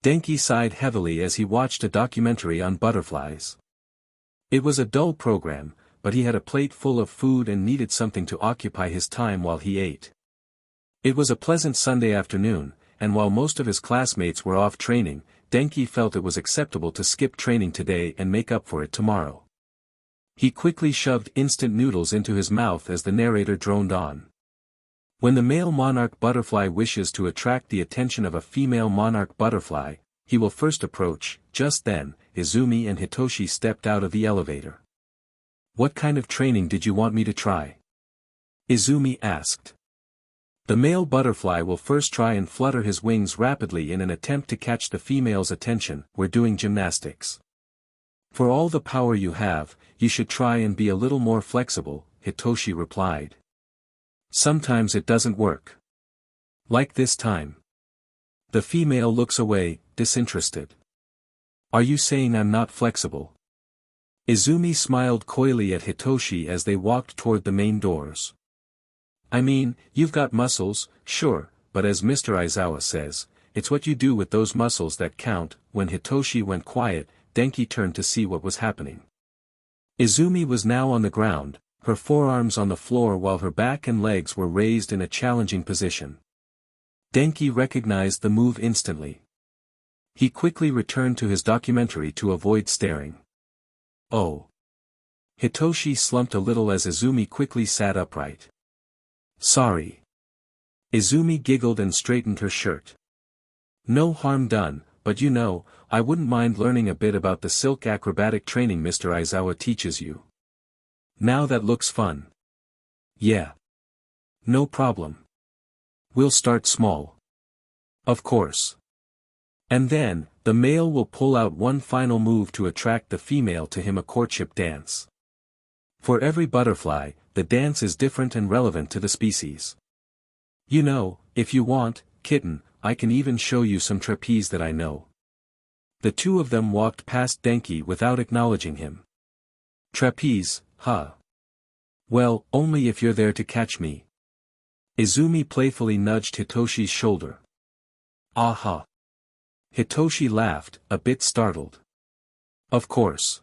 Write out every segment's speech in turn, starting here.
Denki sighed heavily as he watched a documentary on butterflies. It was a dull program, but he had a plate full of food and needed something to occupy his time while he ate. It was a pleasant Sunday afternoon, and while most of his classmates were off training, Denki felt it was acceptable to skip training today and make up for it tomorrow. He quickly shoved instant noodles into his mouth as the narrator droned on. When the male monarch butterfly wishes to attract the attention of a female monarch butterfly, he will first approach. Just then, Izumi and Hitoshi stepped out of the elevator. "What kind of training did you want me to try?" Izumi asked. "The male butterfly will first try and flutter his wings rapidly in an attempt to catch the female's attention. We're doing gymnastics. For all the power you have, you should try and be a little more flexible," Hitoshi replied. "Sometimes it doesn't work. Like this time." The female looks away, disinterested. "Are you saying I'm not flexible?" Izumi smiled coyly at Hitoshi as they walked toward the main doors. "I mean, you've got muscles, sure, but as Mr. Aizawa says, it's what you do with those muscles that count." When Hitoshi went quiet, Denki turned to see what was happening. Izumi was now on the ground, her forearms on the floor while her back and legs were raised in a challenging position. Denki recognized the move instantly. He quickly returned to his documentary to avoid staring. "Oh." Hitoshi slumped a little as Izumi quickly sat upright. "Sorry." Izumi giggled and straightened her shirt. "No harm done, but you know, I wouldn't mind learning a bit about the silk acrobatic training Mr. Aizawa teaches you. Now that looks fun." "Yeah. No problem. We'll start small." "Of course." And then, the male will pull out one final move to attract the female to him, a courtship dance. For every butterfly, the dance is different and relevant to the species. "You know, if you want, kitten, I can even show you some trapeze that I know." The two of them walked past Denki without acknowledging him. "Trapeze, huh? Well, only if you're there to catch me." Izumi playfully nudged Hitoshi's shoulder. "Aha." Hitoshi laughed, a bit startled. "Of course.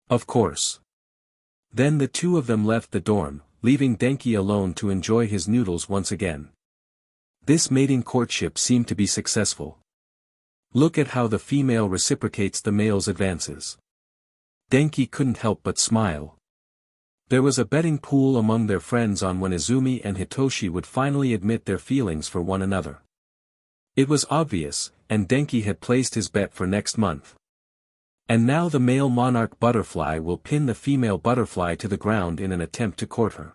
Of course." Then the two of them left the dorm, leaving Denki alone to enjoy his noodles once again. This mating courtship seemed to be successful. Look at how the female reciprocates the male's advances. Denki couldn't help but smile. There was a betting pool among their friends on when Izumi and Hitoshi would finally admit their feelings for one another. It was obvious, and Denki had placed his bet for next month. And now the male monarch butterfly will pin the female butterfly to the ground in an attempt to court her.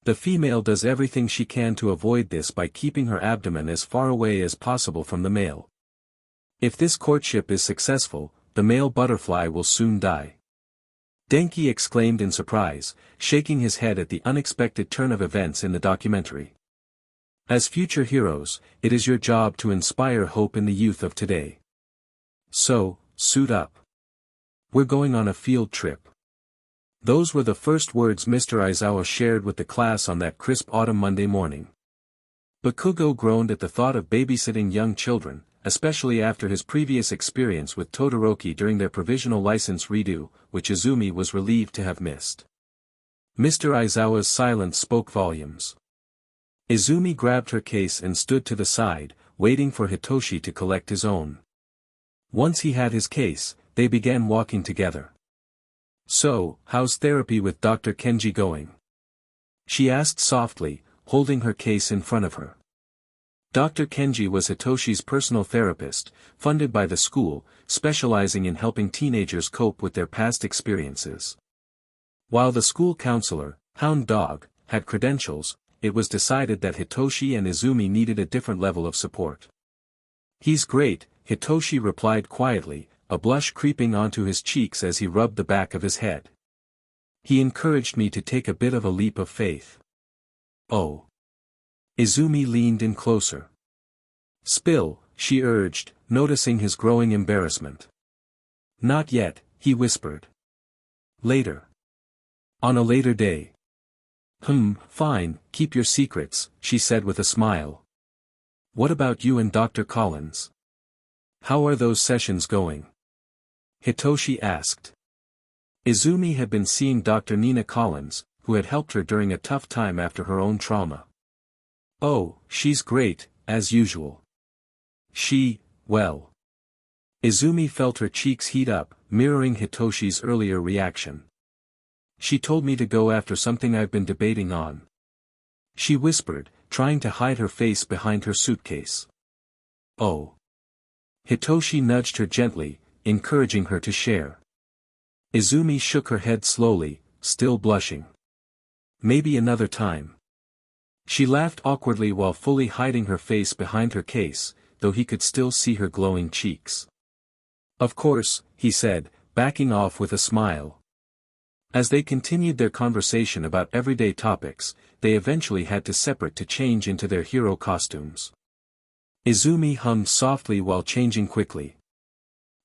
The female does everything she can to avoid this by keeping her abdomen as far away as possible from the male. If this courtship is successful, the male butterfly will soon die. Denki exclaimed in surprise, shaking his head at the unexpected turn of events in the documentary. As future heroes, it is your job to inspire hope in the youth of today. So, suit up. We're going on a field trip. Those were the first words Mr. Aizawa shared with the class on that crisp autumn Monday morning. Bakugo groaned at the thought of babysitting young children, especially after his previous experience with Todoroki during their provisional license redo, which Izumi was relieved to have missed. Mr. Aizawa's silence spoke volumes. Izumi grabbed her case and stood to the side, waiting for Hitoshi to collect his own. Once he had his case, they began walking together. "So, how's therapy with Dr. Kenji going?" she asked softly, holding her case in front of her. Dr. Kenji was Hitoshi's personal therapist, funded by the school, specializing in helping teenagers cope with their past experiences. While the school counselor, Hound Dog, had credentials, it was decided that Hitoshi and Izumi needed a different level of support. "He's great," Hitoshi replied quietly, a blush creeping onto his cheeks as he rubbed the back of his head. "He encouraged me to take a bit of a leap of faith." "Oh." Izumi leaned in closer. "Spill," she urged, noticing his growing embarrassment. "Not yet," he whispered. "Later. On a later day." Fine, keep your secrets," she said with a smile. "What about you and Dr. Collins?" How are those sessions going? Hitoshi asked. Izumi had been seeing Dr. Nina Collins, who had helped her during a tough time after her own trauma. Oh, she's great, as usual. Well. Izumi felt her cheeks heat up, mirroring Hitoshi's earlier reaction. She told me to go after something I've been debating on. She whispered, trying to hide her face behind her suitcase. Oh. Hitoshi nudged her gently, encouraging her to share. Izumi shook her head slowly, still blushing. Maybe another time. She laughed awkwardly while fully hiding her face behind her case, though he could still see her glowing cheeks. Of course, he said, backing off with a smile. As they continued their conversation about everyday topics, they eventually had to separate to change into their hero costumes. Izumi hummed softly while changing quickly.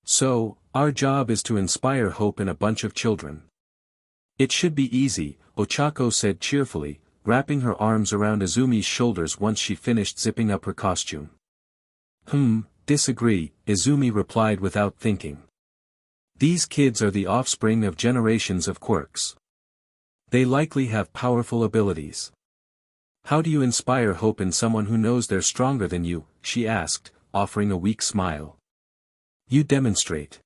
So, our job is to inspire hope in a bunch of children. It should be easy, Ochako said cheerfully, wrapping her arms around Izumi's shoulders once she finished zipping up her costume. Disagree, Izumi replied without thinking. These kids are the offspring of generations of quirks. They likely have powerful abilities. How do you inspire hope in someone who knows they're stronger than you? She asked, offering a weak smile. You demonstrate.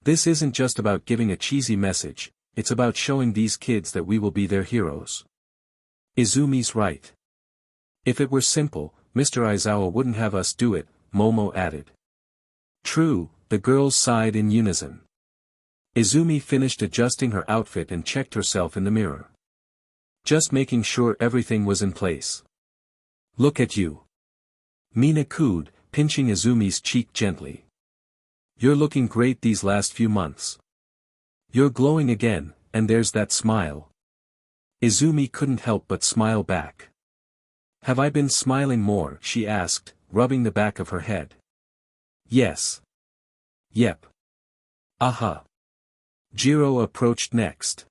This isn't just about giving a cheesy message, it's about showing these kids that we will be their heroes. Izumi's right. If it were simple, Mr. Aizawa wouldn't have us do it, Momo added. True, the girls sighed in unison. Izumi finished adjusting her outfit and checked herself in the mirror. Just making sure everything was in place. Look at you. Mina cooed, pinching Izumi's cheek gently. You're looking great these last few months. You're glowing again, and there's that smile. Izumi couldn't help but smile back. Have I been smiling more? She asked, rubbing the back of her head. Yes. Yep. Aha. Jiro approached next.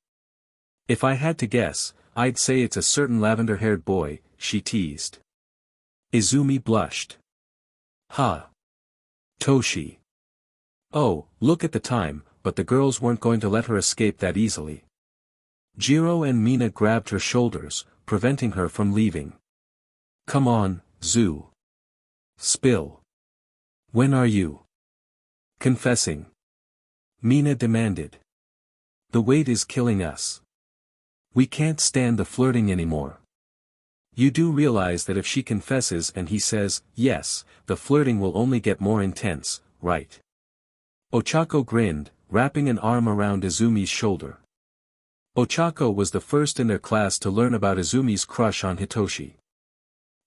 If I had to guess, I'd say it's a certain lavender-haired boy, she teased. Izumi blushed. Ha. Toshi. Oh, look at the time, but the girls weren't going to let her escape that easily. Jiro and Mina grabbed her shoulders, preventing her from leaving. Come on, Zu. Spill. When are you confessing? Mina demanded. The wait is killing us. We can't stand the flirting anymore. You do realize that if she confesses and he says, yes, the flirting will only get more intense, right? Ochako grinned, wrapping an arm around Izumi's shoulder. Ochako was the first in their class to learn about Izumi's crush on Hitoshi.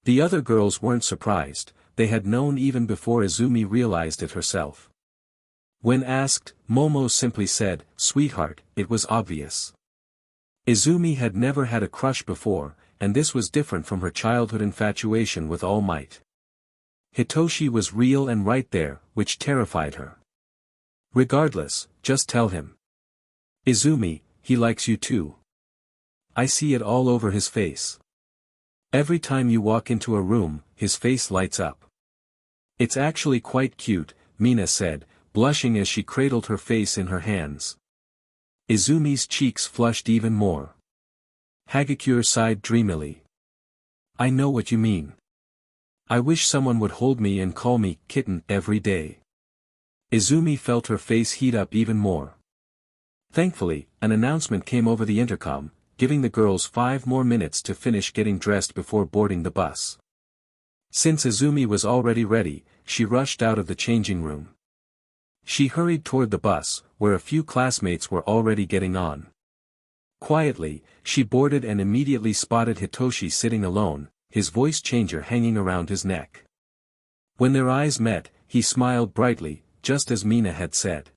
The other girls weren't surprised, they had known even before Izumi realized it herself. When asked, Momo simply said, sweetheart, it was obvious. Izumi had never had a crush before, and this was different from her childhood infatuation with All Might. Hitoshi was real and right there, which terrified her. Regardless, just tell him. Izumi, he likes you too. I see it all over his face. Every time you walk into a room, his face lights up. It's actually quite cute, Mina said, blushing as she cradled her face in her hands. Izumi's cheeks flushed even more. Hagakure sighed dreamily. I know what you mean. I wish someone would hold me and call me kitten every day. Izumi felt her face heat up even more. Thankfully, an announcement came over the intercom, giving the girls 5 more minutes to finish getting dressed before boarding the bus. Since Izumi was already ready, she rushed out of the changing room. She hurried toward the bus, where a few classmates were already getting on. Quietly, she boarded and immediately spotted Hitoshi sitting alone, his voice changer hanging around his neck. When their eyes met, he smiled brightly, just as Mina had said.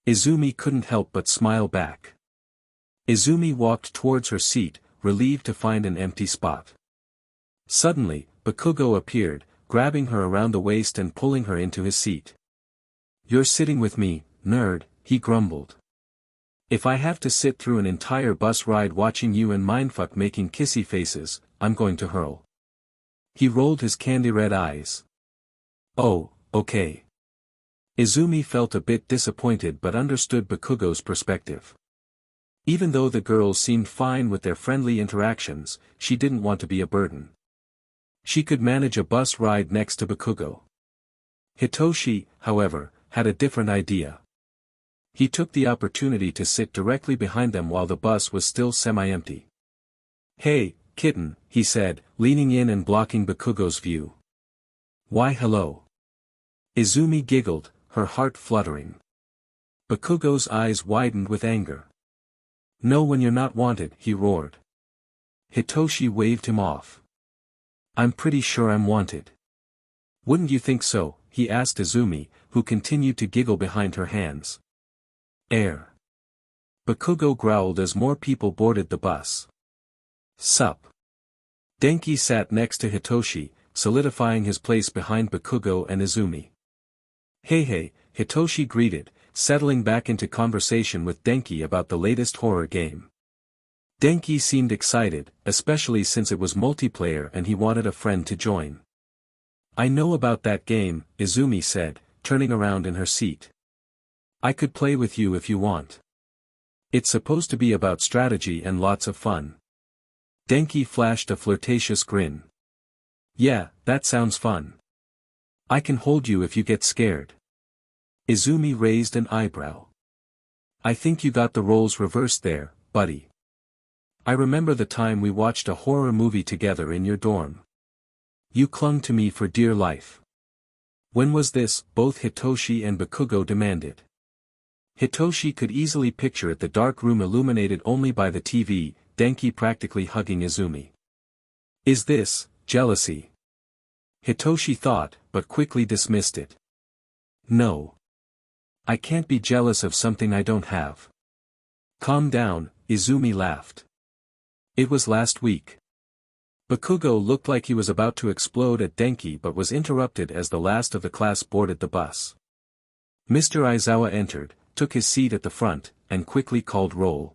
Izumi couldn't help but smile back. Izumi walked towards her seat, relieved to find an empty spot. Suddenly, Bakugo appeared, grabbing her around the waist and pulling her into his seat. You're sitting with me, nerd, he grumbled. If I have to sit through an entire bus ride watching you and mindfuck making kissy faces, I'm going to hurl. He rolled his candy-red eyes. Oh, okay. Izumi felt a bit disappointed but understood Bakugo's perspective. Even though the girls seemed fine with their friendly interactions, she didn't want to be a burden. She could manage a bus ride next to Bakugo. Hitoshi, however, had a different idea. He took the opportunity to sit directly behind them while the bus was still semi-empty. "Hey, kitten," he said, leaning in and blocking Bakugo's view. "Why hello?" Izumi giggled, her heart fluttering. Bakugo's eyes widened with anger. "Know when you're not wanted," he roared. Hitoshi waved him off. "I'm pretty sure I'm wanted." "Wouldn't you think so?" he asked Izumi, who continued to giggle behind her hands. "Air." Bakugo growled as more people boarded the bus. "Sup." Denki sat next to Hitoshi, solidifying his place behind Bakugo and Izumi. "Hey," Hitoshi greeted, settling back into conversation with Denki about the latest horror game. Denki seemed excited, especially since it was multiplayer and he wanted a friend to join. "I know about that game," Izumi said, turning around in her seat. "I could play with you if you want. It's supposed to be about strategy and lots of fun." Denki flashed a flirtatious grin. "Yeah, that sounds fun. I can hold you if you get scared." Izumi raised an eyebrow. "I think you got the roles reversed there, buddy. I remember the time we watched a horror movie together in your dorm. You clung to me for dear life." "When was this?" both Hitoshi and Bakugo demanded. Hitoshi could easily picture it, the dark room illuminated only by the TV, Denki practically hugging Izumi. "Is this jealousy?" Hitoshi thought, but quickly dismissed it. "No. I can't be jealous of something I don't have." "Calm down," Izumi laughed. "It was last week." Bakugo looked like he was about to explode at Denki but was interrupted as the last of the class boarded the bus. Mr. Aizawa entered, took his seat at the front, and quickly called roll.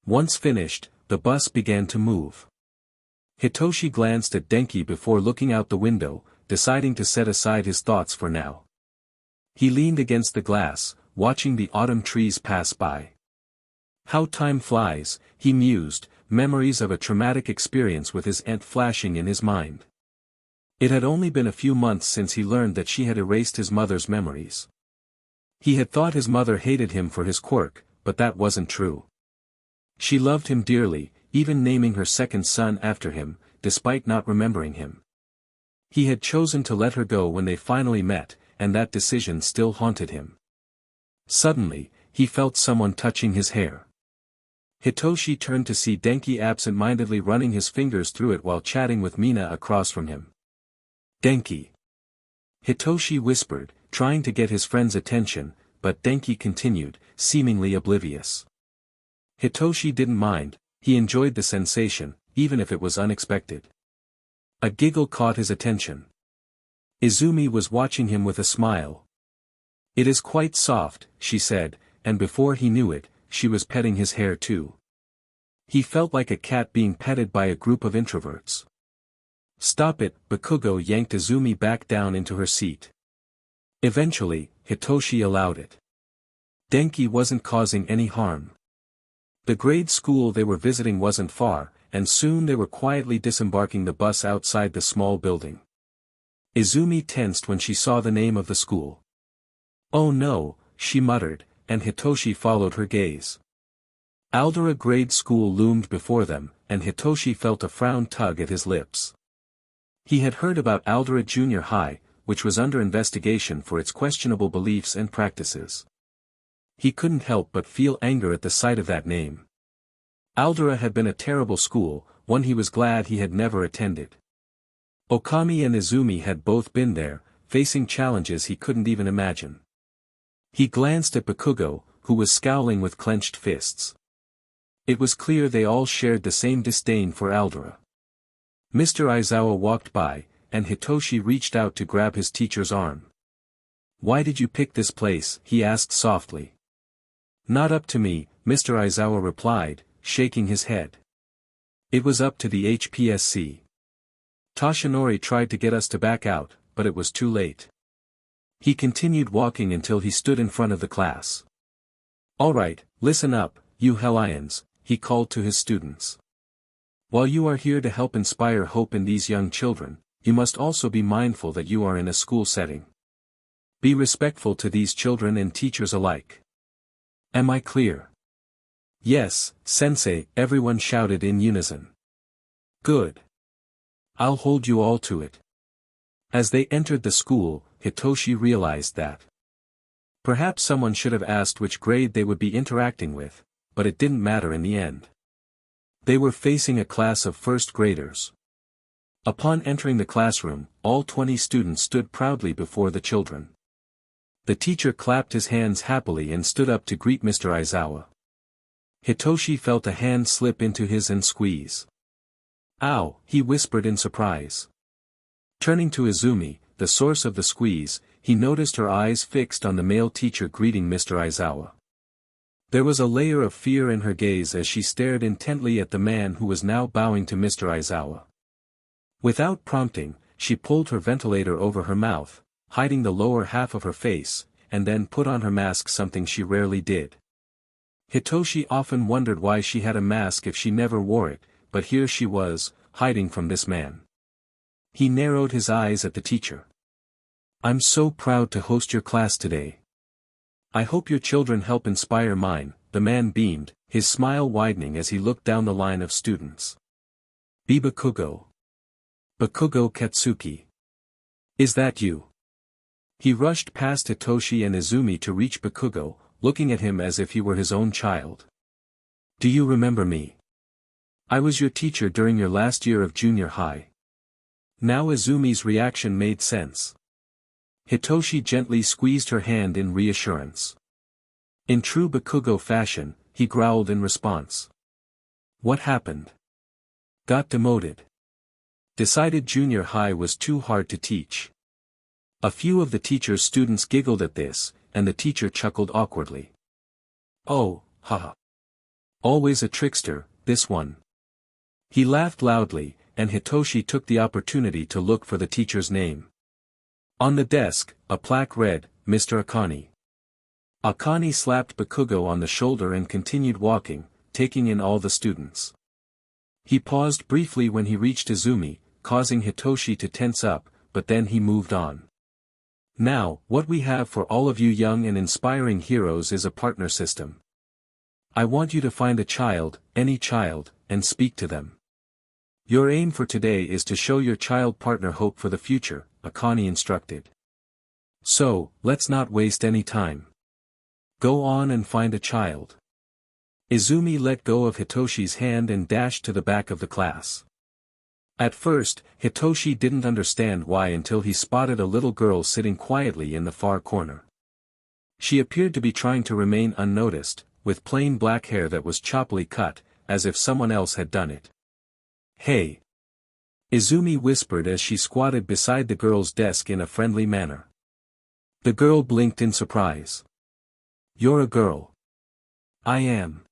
Once finished, the bus began to move. Hitoshi glanced at Denki before looking out the window, deciding to set aside his thoughts for now. He leaned against the glass, watching the autumn trees pass by. How time flies, he mused, memories of a traumatic experience with his aunt flashing in his mind. It had only been a few months since he learned that she had erased his mother's memories. He had thought his mother hated him for his quirk, but that wasn't true. She loved him dearly, even naming her second son after him, despite not remembering him. He had chosen to let her go when they finally met, and that decision still haunted him. Suddenly, he felt someone touching his hair. Hitoshi turned to see Denki absent-mindedly running his fingers through it while chatting with Mina across from him. "Denki." Hitoshi whispered, trying to get his friend's attention, but Denki continued, seemingly oblivious. Hitoshi didn't mind, he enjoyed the sensation, even if it was unexpected. A giggle caught his attention. Izumi was watching him with a smile. "It is quite soft," she said, and before he knew it, she was petting his hair too. He felt like a cat being petted by a group of introverts. "Stop it," Bakugo yanked Izumi back down into her seat. Eventually, Hitoshi allowed it. Denki wasn't causing any harm. The grade school they were visiting wasn't far, and soon they were quietly disembarking the bus outside the small building. Izumi tensed when she saw the name of the school. "Oh no," she muttered, and Hitoshi followed her gaze. Aldera Grade School loomed before them, and Hitoshi felt a frown tug at his lips. He had heard about Aldera Junior High, which was under investigation for its questionable beliefs and practices. He couldn't help but feel anger at the sight of that name. Aldera had been a terrible school, one he was glad he had never attended. Okami and Izumi had both been there, facing challenges he couldn't even imagine. He glanced at Bakugo, who was scowling with clenched fists. It was clear they all shared the same disdain for Aldera. Mr. Aizawa walked by, and Hitoshi reached out to grab his teacher's arm. "Why did you pick this place?" he asked softly. "Not up to me," Mr. Aizawa replied, shaking his head. "It was up to the HPSC. Toshinori tried to get us to back out, but it was too late." He continued walking until he stood in front of the class. "Alright, listen up, you Hellions," he called to his students. "While you are here to help inspire hope in these young children, you must also be mindful that you are in a school setting. Be respectful to these children and teachers alike. Am I clear?" "Yes, Sensei," everyone shouted in unison. "Good. I'll hold you all to it." As they entered the school, Hitoshi realized that perhaps someone should have asked which grade they would be interacting with, but it didn't matter in the end. They were facing a class of first graders. Upon entering the classroom, all 20 students stood proudly before the children. The teacher clapped his hands happily and stood up to greet Mr. Aizawa. Hitoshi felt a hand slip into his and squeeze. "Ow," he whispered in surprise. Turning to Izumi, the source of the squeeze, he noticed her eyes fixed on the male teacher greeting Mr. Aizawa. There was a layer of fear in her gaze as she stared intently at the man who was now bowing to Mr. Aizawa. Without prompting, she pulled her ventilator over her mouth, hiding the lower half of her face, and then put on her mask, something she rarely did. Hitoshi often wondered why she had a mask if she never wore it, but here she was, hiding from this man. He narrowed his eyes at the teacher. "I'm so proud to host your class today. I hope your children help inspire mine," the man beamed, his smile widening as he looked down the line of students. "Be Bakugo. Bakugo Katsuki. Is that you?" He rushed past Hitoshi and Izumi to reach Bakugo, looking at him as if he were his own child. "Do you remember me? I was your teacher during your last year of junior high." Now Izumi's reaction made sense. Hitoshi gently squeezed her hand in reassurance. In true Bakugo fashion, he growled in response. "What happened? Got demoted. Decided junior high was too hard to teach." A few of the teacher's students giggled at this, and the teacher chuckled awkwardly. "Oh, haha. Always a trickster, this one." He laughed loudly, and Hitoshi took the opportunity to look for the teacher's name. On the desk, a plaque read, "Mr. Akane." Akane slapped Bakugo on the shoulder and continued walking, taking in all the students. He paused briefly when he reached Izumi, causing Hitoshi to tense up, but then he moved on. "Now, what we have for all of you young and inspiring heroes is a partner system. I want you to find a child, any child, and speak to them. Your aim for today is to show your child partner hope for the future," Akane instructed. "So, let's not waste any time. Go on and find a child." Izumi let go of Hitoshi's hand and dashed to the back of the class. At first, Hitoshi didn't understand why until he spotted a little girl sitting quietly in the far corner. She appeared to be trying to remain unnoticed, with plain black hair that was choppily cut, as if someone else had done it. "Hey!" Izumi whispered as she squatted beside the girl's desk in a friendly manner. The girl blinked in surprise. "You're a girl." "I am."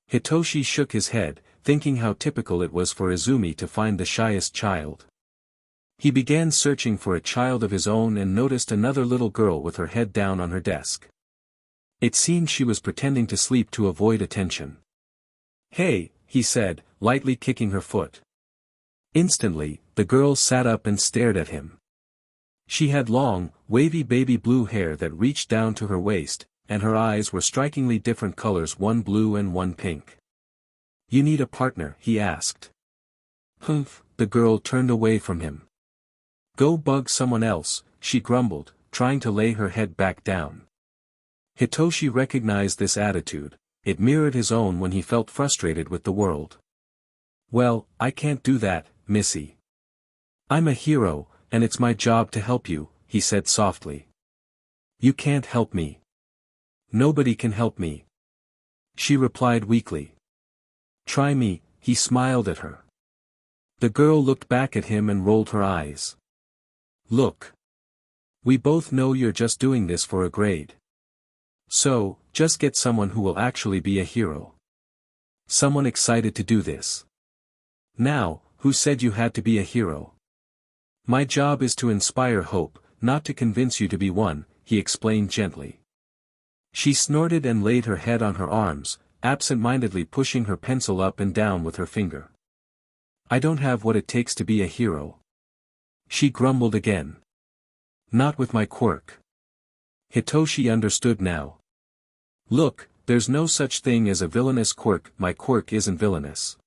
Hitoshi shook his head, thinking how typical it was for Izumi to find the shyest child. He began searching for a child of his own and noticed another little girl with her head down on her desk. It seemed she was pretending to sleep to avoid attention. "Hey," he said, lightly kicking her foot. Instantly, the girl sat up and stared at him. She had long, wavy baby blue hair that reached down to her waist, and her eyes were strikingly different colors, one blue and one pink. "You need a partner?" he asked. "Humph," the girl turned away from him. "Go bug someone else," she grumbled, trying to lay her head back down. Hitoshi recognized this attitude. It mirrored his own when he felt frustrated with the world. "Well, I can't do that, Missy. I'm a hero, and it's my job to help you," he said softly. "You can't help me." "Nobody can help me," she replied weakly. "Try me," he smiled at her. The girl looked back at him and rolled her eyes. "Look. We both know you're just doing this for a grade. So, just get someone who will actually be a hero. Someone excited to do this." "Now, who said you had to be a hero? My job is to inspire hope, not to convince you to be one," he explained gently. She snorted and laid her head on her arms, absent-mindedly pushing her pencil up and down with her finger. "I don't have what it takes to be a hero," she grumbled again. "Not with my quirk." Hitoshi understood now. "Look, there's no such thing as a villainous quirk. My quirk isn't villainous.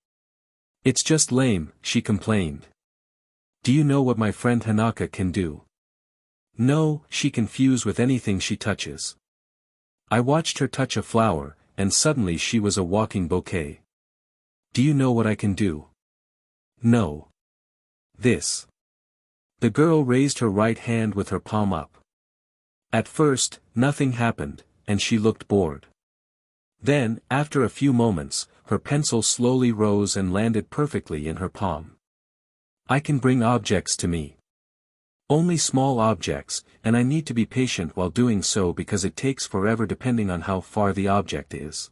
It's just lame," she complained. "Do you know what my friend Hanaka can do?" "No," she can fuse with anything she touches. I watched her touch a flower, and suddenly she was a walking bouquet. "Do you know what I can do?" "No." "This." The girl raised her right hand with her palm up. At first, nothing happened, and she looked bored. Then, after a few moments, her pencil slowly rose and landed perfectly in her palm. "I can bring objects to me. Only small objects, and I need to be patient while doing so because it takes forever depending on how far the object is.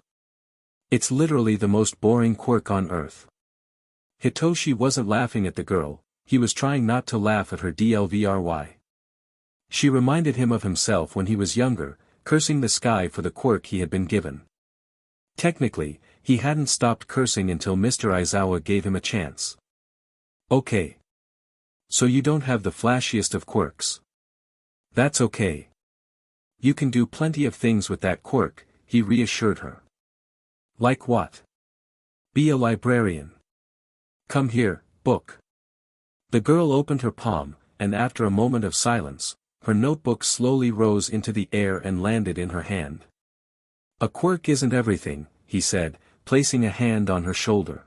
It's literally the most boring quirk on earth." Hitoshi wasn't laughing at the girl, he was trying not to laugh at her dlvry. She reminded him of himself when he was younger, cursing the sky for the quirk he had been given. Technically, he hadn't stopped cursing until Mr. Aizawa gave him a chance. "Okay. So you don't have the flashiest of quirks. That's okay. You can do plenty of things with that quirk," he reassured her. "Like what?" "Be a librarian. Come here, book." The girl opened her palm, and after a moment of silence, her notebook slowly rose into the air and landed in her hand. "A quirk isn't everything," he said, placing a hand on her shoulder.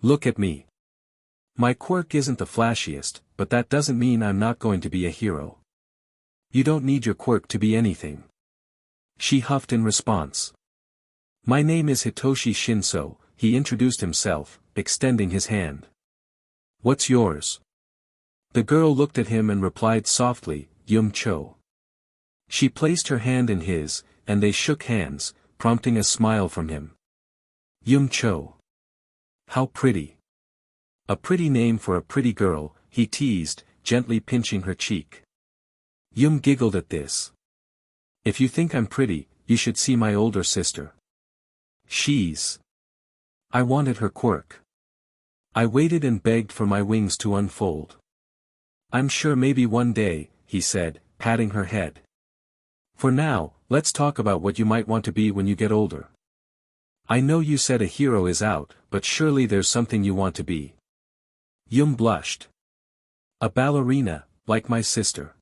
"Look at me. My quirk isn't the flashiest, but that doesn't mean I'm not going to be a hero. You don't need your quirk to be anything." She huffed in response. "My name is Hitoshi Shinso," he introduced himself, extending his hand. "What's yours?" The girl looked at him and replied softly, "Yum-cho." She placed her hand in his, and they shook hands, prompting a smile from him. "Yum-cho. How pretty." "A pretty name for a pretty girl," he teased, gently pinching her cheek. Yum giggled at this. "If you think I'm pretty, you should see my older sister. She's—" I wanted her quirk. I waited and begged for my wings to unfold. "I'm sure maybe one day," he said, patting her head. "For now, let's talk about what you might want to be when you get older. I know you said a hero is out, but surely there's something you want to be." Yum blushed. "A ballerina, like my sister.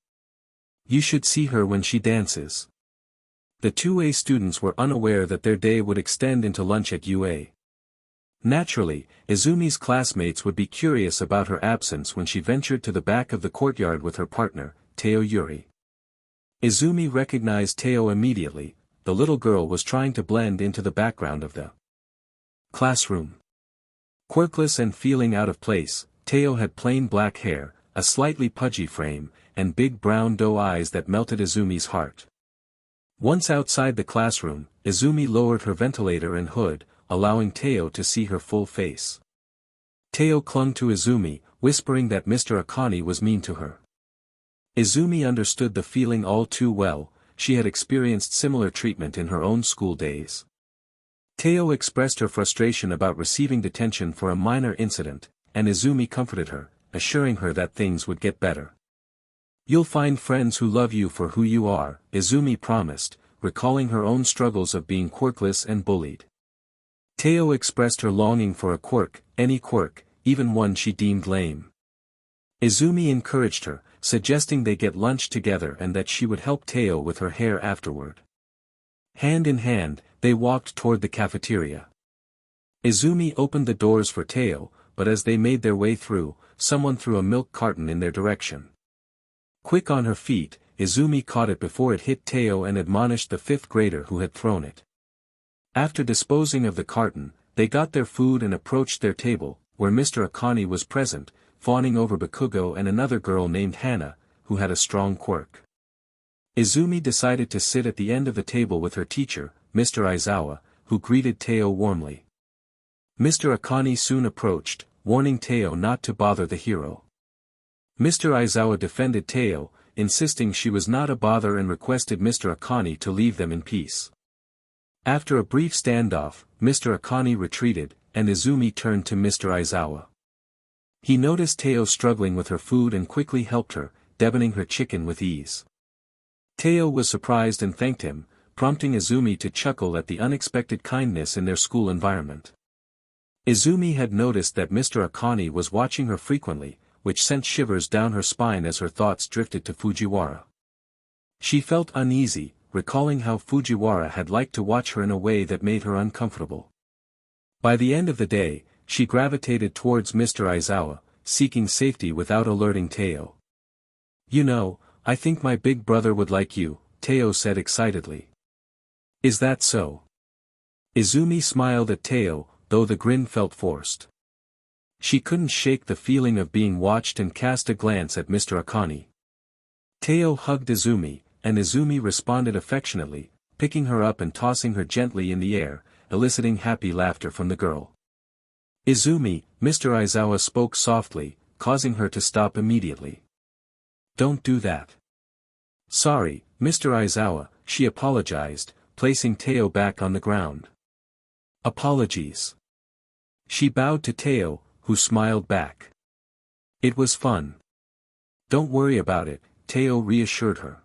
You should see her when she dances." The 2A students were unaware that their day would extend into lunch at UA. Naturally, Izumi's classmates would be curious about her absence when she ventured to the back of the courtyard with her partner, Teo Yuri. Izumi recognized Teo immediately. The little girl was trying to blend into the background of the classroom. Quirkless and feeling out of place, Teo had plain black hair, a slightly pudgy frame, and big brown doe eyes that melted Izumi's heart. Once outside the classroom, Izumi lowered her ventilator and hood, allowing Teo to see her full face. Teo clung to Izumi, whispering that Mr. Akane was mean to her. Izumi understood the feeling all too well. She had experienced similar treatment in her own school days. Teo expressed her frustration about receiving detention for a minor incident, and Izumi comforted her, assuring her that things would get better. "You'll find friends who love you for who you are," Izumi promised, recalling her own struggles of being quirkless and bullied. Teo expressed her longing for a quirk, any quirk, even one she deemed lame. Izumi encouraged her, suggesting they get lunch together and that she would help Teo with her hair afterward. Hand in hand, they walked toward the cafeteria. Izumi opened the doors for Teo, but as they made their way through, someone threw a milk carton in their direction. Quick on her feet, Izumi caught it before it hit Teo and admonished the fifth grader who had thrown it. After disposing of the carton, they got their food and approached their table, where Mr. Akane was present, fawning over Bakugo and another girl named Hana, who had a strong quirk. Izumi decided to sit at the end of the table with her teacher, Mr. Aizawa, who greeted Teo warmly. Mr. Akane soon approached, warning Teo not to bother the hero. Mr. Aizawa defended Teo, insisting she was not a bother and requested Mr. Akane to leave them in peace. After a brief standoff, Mr. Akane retreated, and Izumi turned to Mr. Aizawa. He noticed Teo struggling with her food and quickly helped her, deboning her chicken with ease. Teo was surprised and thanked him, prompting Izumi to chuckle at the unexpected kindness in their school environment. Izumi had noticed that Mr. Akane was watching her frequently, which sent shivers down her spine as her thoughts drifted to Fujiwara. She felt uneasy, recalling how Fujiwara had liked to watch her in a way that made her uncomfortable. By the end of the day, she gravitated towards Mr. Aizawa, seeking safety without alerting Teo. "You know, I think my big brother would like you," Teo said excitedly. "Is that so?" Izumi smiled at Teo, though the grin felt forced. She couldn't shake the feeling of being watched and cast a glance at Mr. Akane. Teo hugged Izumi, and Izumi responded affectionately, picking her up and tossing her gently in the air, eliciting happy laughter from the girl. "Izumi," Mr. Aizawa spoke softly, causing her to stop immediately. "Don't do that." "Sorry, Mr. Aizawa," she apologized, placing Teo back on the ground. "Apologies." She bowed to Teo, who smiled back. "It was fun." "Don't worry about it," Teo reassured her.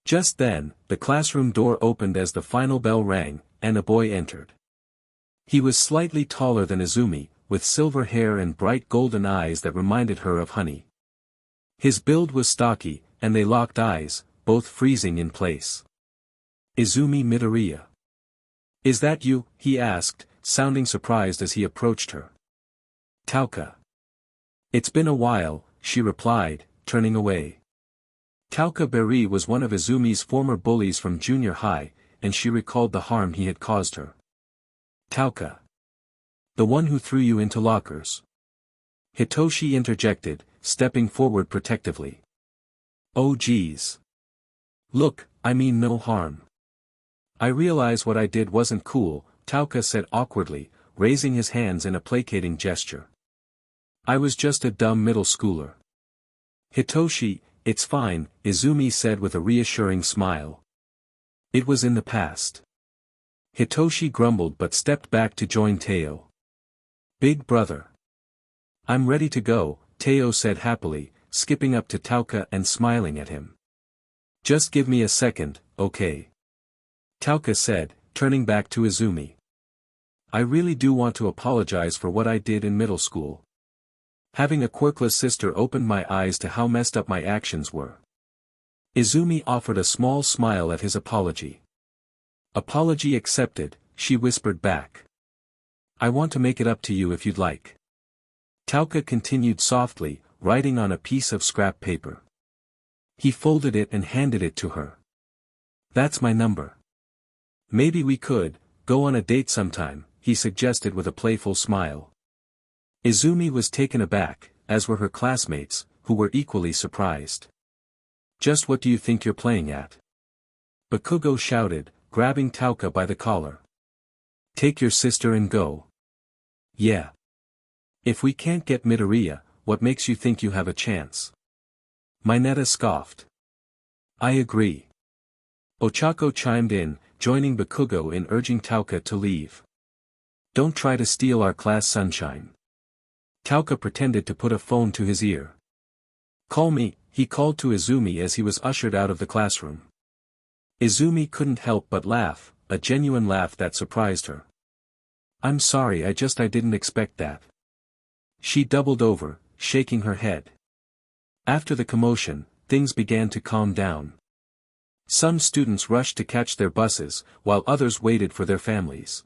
Just then, the classroom door opened as the final bell rang, and a boy entered. He was slightly taller than Izumi, with silver hair and bright golden eyes that reminded her of honey. His build was stocky, and they locked eyes, both freezing in place. "Izumi Midoriya. Is that you?" he asked, sounding surprised as he approached her. "Tauka. It's been a while," she replied, turning away. Tauka Berry was one of Izumi's former bullies from junior high, and she recalled the harm he had caused her. "Tauka. The one who threw you into lockers?" Hitoshi interjected, stepping forward protectively. "Oh geez. Look, I mean no harm. I realize what I did wasn't cool," Tauka said awkwardly, raising his hands in a placating gesture. "I was just a dumb middle schooler." "Hitoshi, it's fine," Izumi said with a reassuring smile. "It was in the past." Hitoshi grumbled but stepped back to join Teo. "Big brother. I'm ready to go," Teo said happily, skipping up to Tauka and smiling at him. "Just give me a second, okay?" Tauka said, turning back to Izumi. "I really do want to apologize for what I did in middle school. Having a quirkless sister opened my eyes to how messed up my actions were." Izumi offered a small smile at his apology. "Apology accepted," she whispered back. "I want to make it up to you if you'd like." Tauka continued softly, writing on a piece of scrap paper. He folded it and handed it to her. "That's my number. Maybe we could go on a date sometime," he suggested with a playful smile. Izumi was taken aback, as were her classmates, who were equally surprised. "Just what do you think you're playing at?" Bakugo shouted, grabbing Tauka by the collar. "Take your sister and go." "Yeah. If we can't get Midoriya, what makes you think you have a chance?" Mineta scoffed. "I agree." Ochako chimed in, joining Bakugo in urging Tauka to leave. "Don't try to steal our class sunshine." Tauka pretended to put a phone to his ear. "Call me," he called to Izumi as he was ushered out of the classroom. Izumi couldn't help but laugh, a genuine laugh that surprised her. "I'm sorry, I didn't expect that." She doubled over, shaking her head. After the commotion, things began to calm down. Some students rushed to catch their buses, while others waited for their families.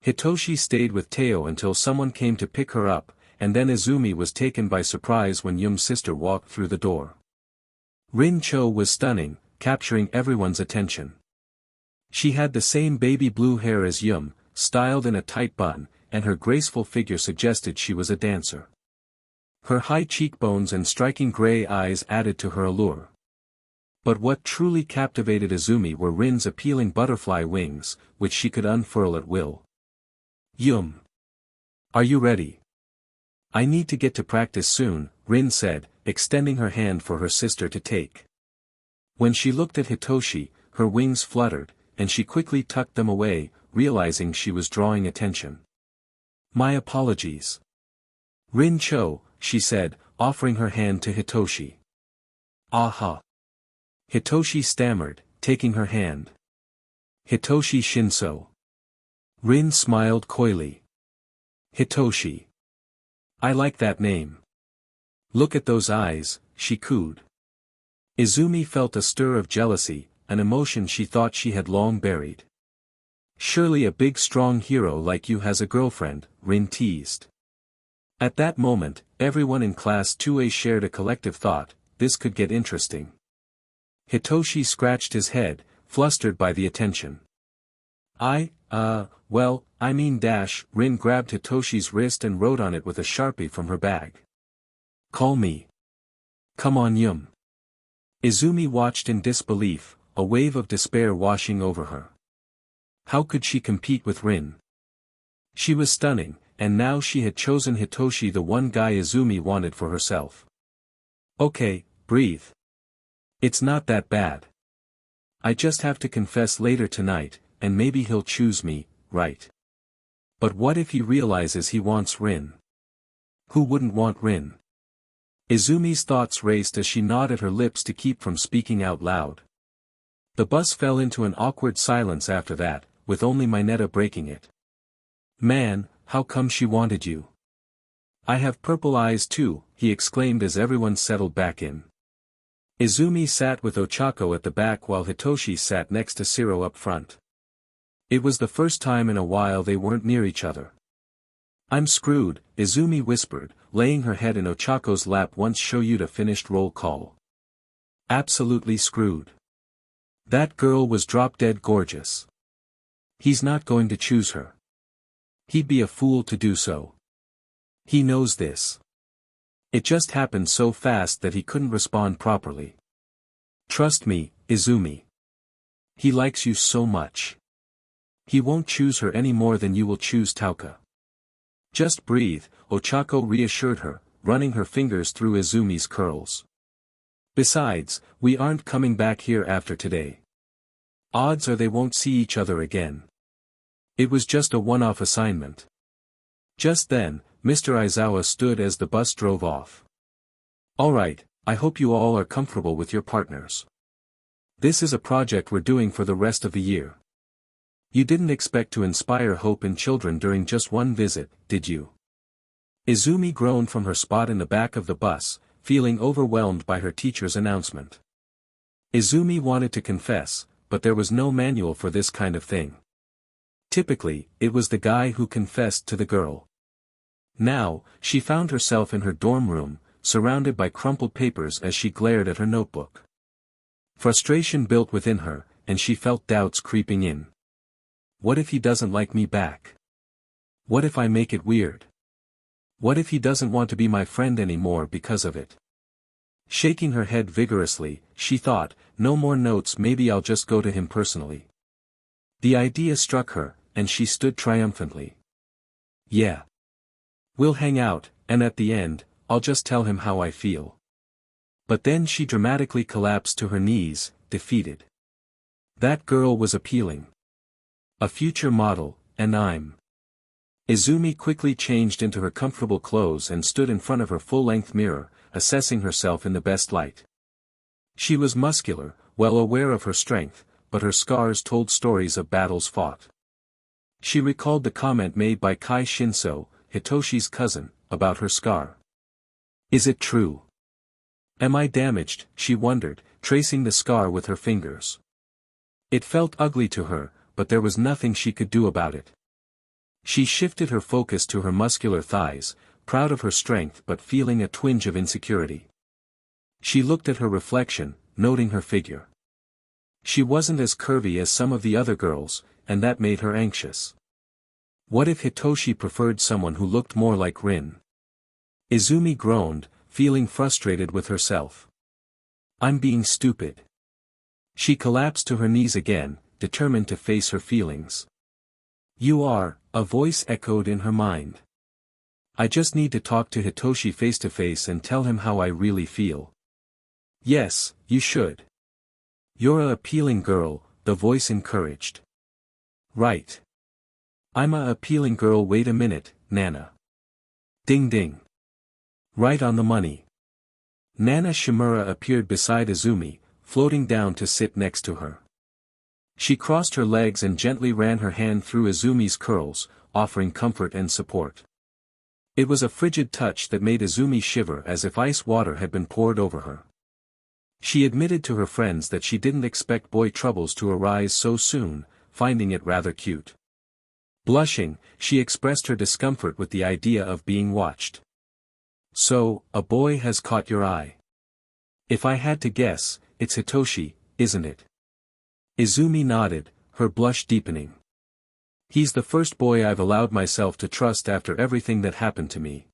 Hitoshi stayed with Teo until someone came to pick her up, and then Izumi was taken by surprise when Yum's sister walked through the door. Rin Cho was stunning, capturing everyone's attention. She had the same baby blue hair as Yum, styled in a tight bun, and her graceful figure suggested she was a dancer. Her high cheekbones and striking gray eyes added to her allure. But what truly captivated Izumi were Rin's appealing butterfly wings, which she could unfurl at will. "Yum. Are you ready?" "I need to get to practice soon," Rin said, extending her hand for her sister to take. When she looked at Hitoshi, her wings fluttered, and she quickly tucked them away, realizing she was drawing attention. "My apologies. Rin-cho," she said, offering her hand to Hitoshi. "Aha." Hitoshi stammered, taking her hand. "Hitoshi Shinso." Rin smiled coyly. "Hitoshi. I like that name. Look at those eyes," she cooed. Izumi felt a stir of jealousy, an emotion she thought she had long buried. "Surely a big strong hero like you has a girlfriend," Rin teased. At that moment, everyone in Class 2A shared a collective thought: this could get interesting. Hitoshi scratched his head, flustered by the attention. Well, I mean dash. Rin grabbed Hitoshi's wrist and wrote on it with a Sharpie from her bag. "Call me. Come on Yum." Izumi watched in disbelief, a wave of despair washing over her. How could she compete with Rin? She was stunning, and now she had chosen Hitoshi, the one guy Izumi wanted for herself. "Okay, breathe. It's not that bad. I just have to confess later tonight, and maybe he'll choose me, right? But what if he realizes he wants Rin? Who wouldn't want Rin?" Izumi's thoughts raced as she gnawed at her lips to keep from speaking out loud. The bus fell into an awkward silence after that, with only Mineta breaking it. "Man, how come she wanted you?" "I have purple eyes too," he exclaimed as everyone settled back in. Izumi sat with Ochako at the back while Hitoshi sat next to Shiro up front. It was the first time in a while they weren't near each other. "I'm screwed," Izumi whispered, laying her head in Ochako's lap once Shoyuta finished roll call. "Absolutely screwed. That girl was drop-dead gorgeous. He's not going to choose her. He'd be a fool to do so. He knows this. It just happened so fast that he couldn't respond properly. Trust me, Izumi. He likes you so much. He won't choose her any more than you will choose Tauka. Just breathe," Ochako reassured her, running her fingers through Izumi's curls. "Besides, we aren't coming back here after today. Odds are they won't see each other again. It was just a one-off assignment." Just then, Mr. Aizawa stood as the bus drove off. "All right, I hope you all are comfortable with your partners. This is a project we're doing for the rest of the year. You didn't expect to inspire hope in children during just one visit, did you?" Izumi groaned from her spot in the back of the bus, feeling overwhelmed by her teacher's announcement. Izumi wanted to confess, but there was no manual for this kind of thing. Typically, it was the guy who confessed to the girl. Now, she found herself in her dorm room, surrounded by crumpled papers as she glared at her notebook. Frustration built within her, and she felt doubts creeping in. What if he doesn't like me back? What if I make it weird? What if he doesn't want to be my friend anymore because of it? Shaking her head vigorously, she thought, no more notes, maybe I'll just go to him personally. The idea struck her, and she stood triumphantly. "Yeah. We'll hang out, and at the end, I'll just tell him how I feel." But then she dramatically collapsed to her knees, defeated. That girl was appealing. A future model, and I'm. Izumi quickly changed into her comfortable clothes and stood in front of her full-length mirror, assessing herself in the best light. She was muscular, well aware of her strength, but her scars told stories of battles fought. She recalled the comment made by Kai Shinso, Hitoshi's cousin, about her scar. Is it true? Am I damaged, she wondered, tracing the scar with her fingers. It felt ugly to her, but there was nothing she could do about it. She shifted her focus to her muscular thighs, proud of her strength but feeling a twinge of insecurity. She looked at her reflection, noting her figure. She wasn't as curvy as some of the other girls, and that made her anxious. What if Hitoshi preferred someone who looked more like Rin? Izumi groaned, feeling frustrated with herself. I'm being stupid. She collapsed to her knees again, determined to face her feelings. You are, a voice echoed in her mind. I just need to talk to Hitoshi face to face and tell him how I really feel. Yes, you should. You're a appealing girl, the voice encouraged. Right. I'm a appealing girl. Wait a minute, Nana. Ding ding. Right on the money. Nana Shimura appeared beside Izumi, floating down to sit next to her. She crossed her legs and gently ran her hand through Izumi's curls, offering comfort and support. It was a frigid touch that made Izumi shiver as if ice water had been poured over her. She admitted to her friends that she didn't expect boy troubles to arise so soon, finding it rather cute. Blushing, she expressed her discomfort with the idea of being watched. So, a boy has caught your eye. If I had to guess, it's Hitoshi, isn't it? Izumi nodded, her blush deepening. He's the first boy I've allowed myself to trust after everything that happened to me.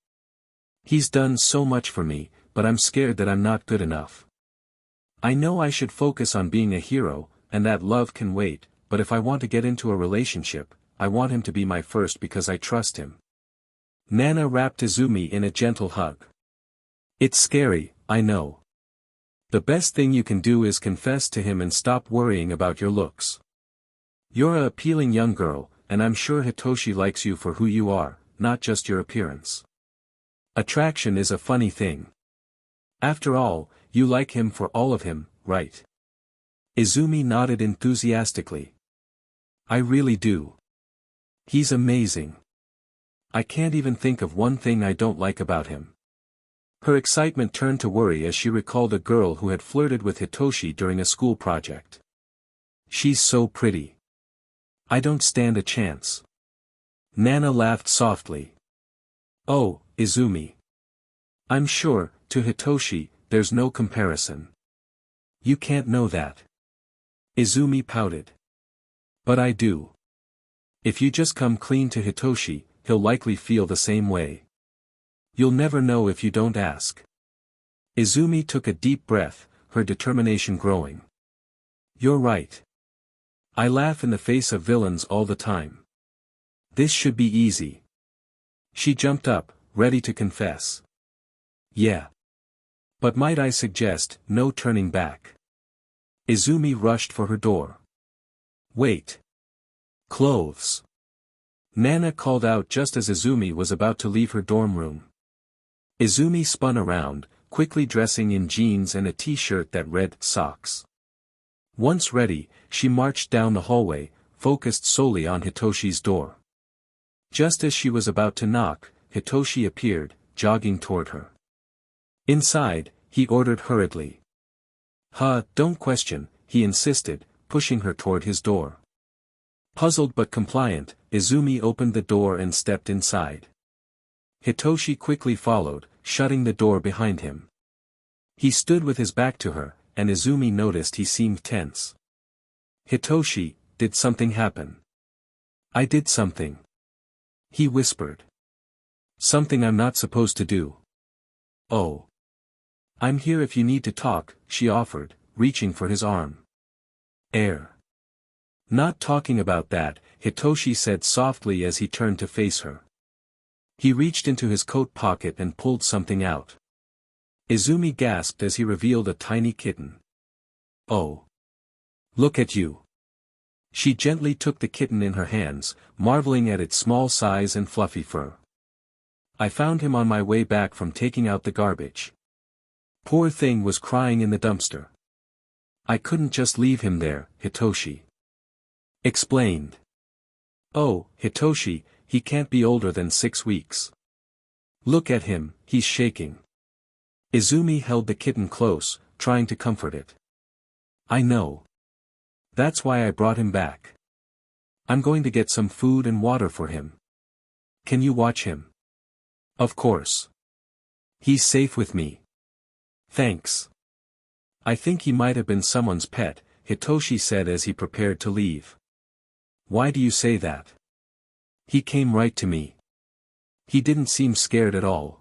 He's done so much for me, but I'm scared that I'm not good enough. I know I should focus on being a hero, and that love can wait, but if I want to get into a relationship, I want him to be my first because I trust him. Nana wrapped Izumi in a gentle hug. It's scary, I know. The best thing you can do is confess to him and stop worrying about your looks. You're a appealing young girl, and I'm sure Hitoshi likes you for who you are, not just your appearance. Attraction is a funny thing. After all, you like him for all of him, right? Izumi nodded enthusiastically. I really do. He's amazing. I can't even think of one thing I don't like about him. Her excitement turned to worry as she recalled a girl who had flirted with Hitoshi during a school project. She's so pretty. I don't stand a chance. Nana laughed softly. Oh, Izumi. I'm sure, to Hitoshi, there's no comparison. You can't know that. Izumi pouted. But I do. If you just come clean to Hitoshi, he'll likely feel the same way. You'll never know if you don't ask. Izumi took a deep breath, her determination growing. You're right. I laugh in the face of villains all the time. This should be easy. She jumped up, ready to confess. Yeah. But might I suggest, no turning back. Izumi rushed for her door. Wait. Clothes. Nana called out just as Izumi was about to leave her dorm room. Izumi spun around, quickly dressing in jeans and a t-shirt that read socks. Once ready, she marched down the hallway, focused solely on Hitoshi's door. Just as she was about to knock, Hitoshi appeared, jogging toward her. Inside, he ordered hurriedly. Don't question, he insisted, pushing her toward his door. Puzzled but compliant, Izumi opened the door and stepped inside. Hitoshi quickly followed, shutting the door behind him. He stood with his back to her, and Izumi noticed he seemed tense. Hitoshi, did something happen? I did something. He whispered. Something I'm not supposed to do. Oh. I'm here if you need to talk, she offered, reaching for his arm. Air. Not talking about that, Hitoshi said softly as he turned to face her. He reached into his coat pocket and pulled something out. Izumi gasped as he revealed a tiny kitten. Oh. Look at you. She gently took the kitten in her hands, marveling at its small size and fluffy fur. I found him on my way back from taking out the garbage. Poor thing was crying in the dumpster. I couldn't just leave him there, Hitoshi explained. Oh, Hitoshi, he can't be older than 6 weeks. Look at him, he's shaking. Izumi held the kitten close, trying to comfort it. I know. That's why I brought him back. I'm going to get some food and water for him. Can you watch him? Of course. He's safe with me. Thanks. I think he might have been someone's pet, Hitoshi said as he prepared to leave. Why do you say that? He came right to me. He didn't seem scared at all.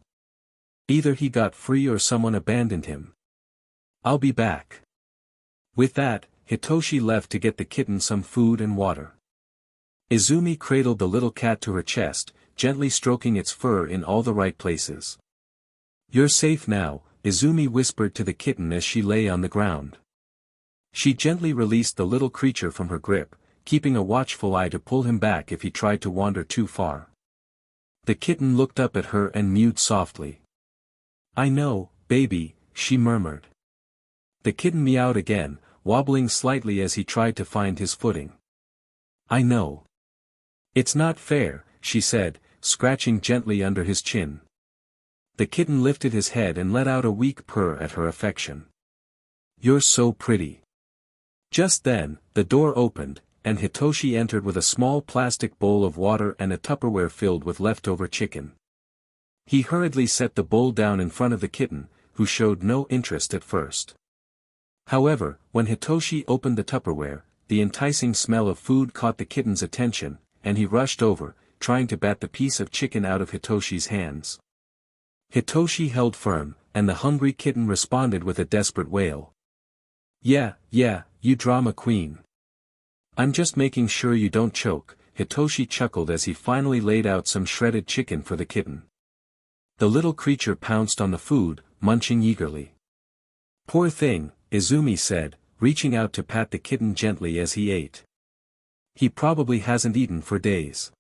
Either he got free or someone abandoned him. I'll be back. With that, Hitoshi left to get the kitten some food and water. Izumi cradled the little cat to her chest, gently stroking its fur in all the right places. "You're safe now," Izumi whispered to the kitten as she lay on the ground. She gently released the little creature from her grip, keeping a watchful eye to pull him back if he tried to wander too far. The kitten looked up at her and mewed softly. "I know, baby," she murmured. The kitten meowed again, wobbling slightly as he tried to find his footing. "I know. It's not fair," she said, scratching gently under his chin. The kitten lifted his head and let out a weak purr at her affection. "You're so pretty." Just then, the door opened, and Hitoshi entered with a small plastic bowl of water and a Tupperware filled with leftover chicken. He hurriedly set the bowl down in front of the kitten, who showed no interest at first. However, when Hitoshi opened the Tupperware, the enticing smell of food caught the kitten's attention, and he rushed over, trying to bat the piece of chicken out of Hitoshi's hands. Hitoshi held firm, and the hungry kitten responded with a desperate wail. Yeah, you drama queen. I'm just making sure you don't choke," Hitoshi chuckled as he finally laid out some shredded chicken for the kitten. The little creature pounced on the food, munching eagerly. "Poor thing," Izumi said, reaching out to pat the kitten gently as he ate. "He probably hasn't eaten for days."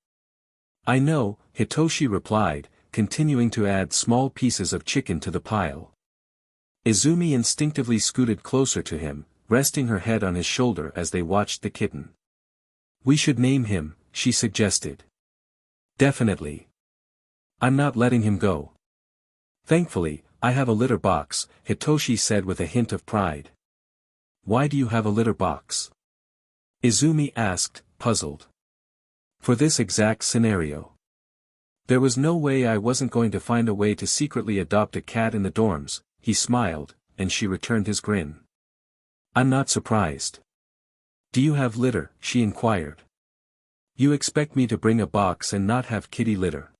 "I know," Hitoshi replied, continuing to add small pieces of chicken to the pile. Izumi instinctively scooted closer to him, resting her head on his shoulder as they watched the kitten. "We should name him," she suggested. "Definitely. I'm not letting him go." "Thankfully, I have a litter box," Hitoshi said with a hint of pride. "Why do you have a litter box?" Izumi asked, puzzled. "For this exact scenario. There was no way I wasn't going to find a way to secretly adopt a cat in the dorms," he smiled, and she returned his grin. "I'm not surprised." "Do you have litter?" she inquired. "You expect me to bring a box and not have kitty litter?"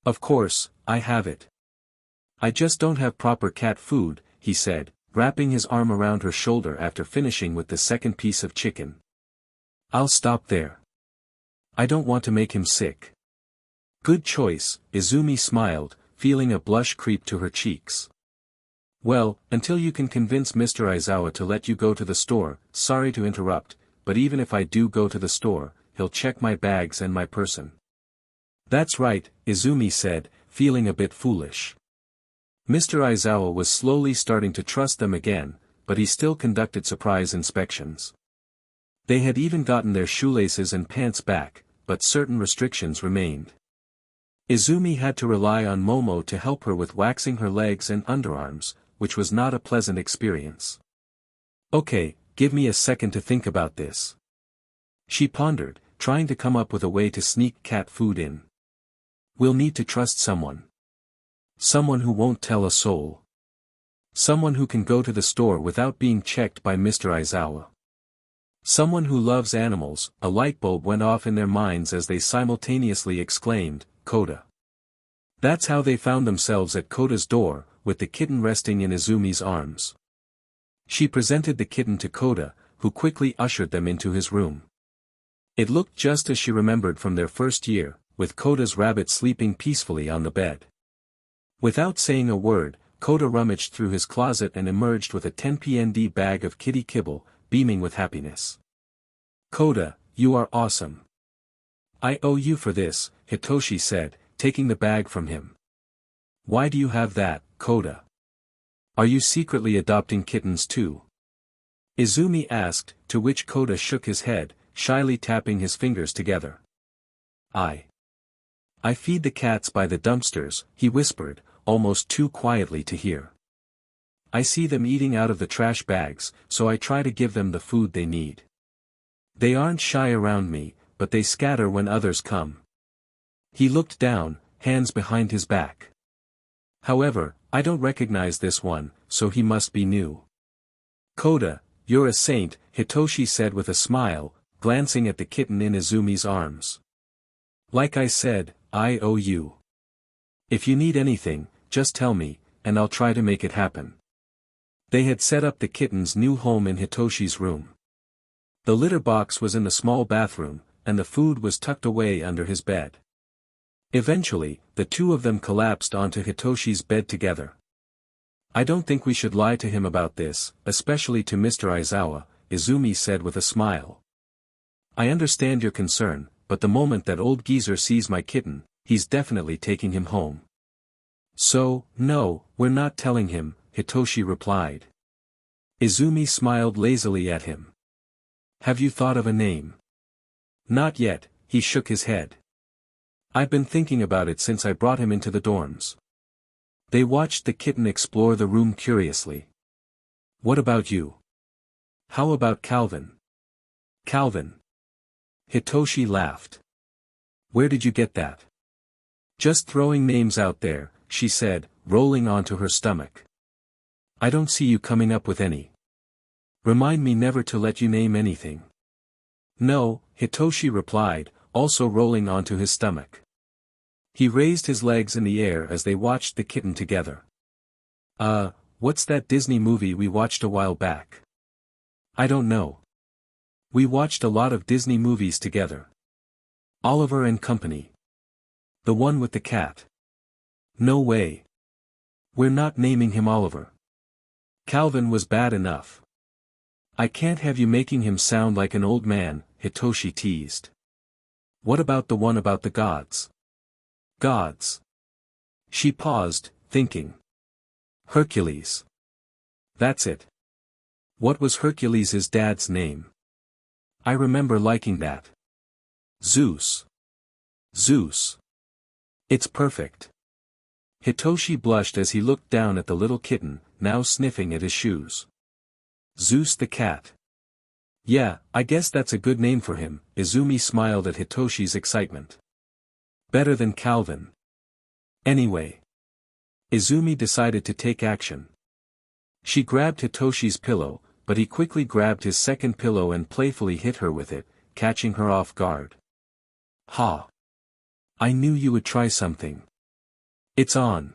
"Of course, I have it. I just don't have proper cat food," he said, wrapping his arm around her shoulder after finishing with the second piece of chicken. "I'll stop there. I don't want to make him sick." "Good choice," Izumi smiled, feeling a blush creep to her cheeks. "Well, until you can convince Mr. Aizawa to let you go to the store, sorry to interrupt, but even if I do go to the store, he'll check my bags and my person." "That's right," Izumi said, feeling a bit foolish. Mr. Aizawa was slowly starting to trust them again, but he still conducted surprise inspections. They had even gotten their shoelaces and pants back, but certain restrictions remained. Izumi had to rely on Momo to help her with waxing her legs and underarms, which was not a pleasant experience. "Okay, give me a second to think about this." She pondered, trying to come up with a way to sneak cat food in. "We'll need to trust someone. Someone who won't tell a soul. Someone who can go to the store without being checked by Mr. Aizawa. Someone who loves animals." A light bulb went off in their minds as they simultaneously exclaimed, "Koda." That's how they found themselves at Koda's door, with the kitten resting in Izumi's arms. She presented the kitten to Koda, who quickly ushered them into his room. It looked just as she remembered from their first year, with Koda's rabbit sleeping peacefully on the bed. Without saying a word, Koda rummaged through his closet and emerged with a 10 PND bag of kitty kibble, beaming with happiness. "Koda, you are awesome. I owe you for this," Hitoshi said, taking the bag from him. "Why do you have that, Koda? Are you secretly adopting kittens too?" Izumi asked, to which Koda shook his head, shyly tapping his fingers together. I feed the cats by the dumpsters," he whispered, almost too quietly to hear. "I see them eating out of the trash bags, so I try to give them the food they need. They aren't shy around me, but they scatter when others come." He looked down, hands behind his back. "However, I don't recognize this one, so he must be new." "Koda, you're a saint," Hitoshi said with a smile, glancing at the kitten in Izumi's arms. "Like I said, I owe you. If you need anything, just tell me, and I'll try to make it happen." They had set up the kitten's new home in Hitoshi's room. The litter box was in the small bathroom, and the food was tucked away under his bed. Eventually, the two of them collapsed onto Hitoshi's bed together. I don't think we should lie to him about this, especially to Mr. Aizawa, Izumi said with a smile. I understand your concern, but the moment that old geezer sees my kitten, he's definitely taking him home. So, no, we're not telling him, Hitoshi replied. Izumi smiled lazily at him. Have you thought of a name? Not yet, he shook his head. I've been thinking about it since I brought him into the dorms. They watched the kitten explore the room curiously. What about you? How about Calvin? Calvin. Hitoshi laughed. Where did you get that? Just throwing names out there, she said, rolling onto her stomach. I don't see you coming up with any. Remind me never to let you name anything. No, Hitoshi replied, also rolling onto his stomach. He raised his legs in the air as they watched the kitten together. What's that Disney movie we watched a while back? I don't know. We watched a lot of Disney movies together. Oliver and Company. The one with the cat. No way. We're not naming him Oliver. Calvin was bad enough. I can't have you making him sound like an old man, Hitoshi teased. What about the one about the gods? Gods. She paused, thinking. Hercules. That's it. What was Hercules' dad's name? I remember liking that. Zeus. Zeus. It's perfect. Hitoshi blushed as he looked down at the little kitten, now sniffing at his shoes. Zeus the cat. Yeah, I guess that's a good name for him, Izumi smiled at Hitoshi's excitement. Better than Calvin. Anyway. Izumi decided to take action. She grabbed Hitoshi's pillow, but he quickly grabbed his second pillow and playfully hit her with it, catching her off guard. Ha! I knew you would try something. It's on.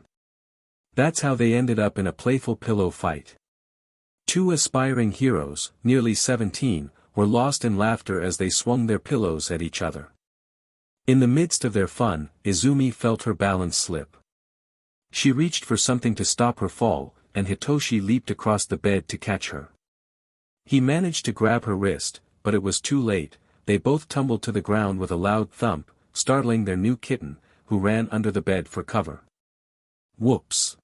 That's how they ended up in a playful pillow fight. Two aspiring heroes, nearly 17, were lost in laughter as they swung their pillows at each other. In the midst of their fun, Izumi felt her balance slip. She reached for something to stop her fall, and Hitoshi leaped across the bed to catch her. He managed to grab her wrist, but it was too late. They both tumbled to the ground with a loud thump, startling their new kitten, who ran under the bed for cover. Whoops!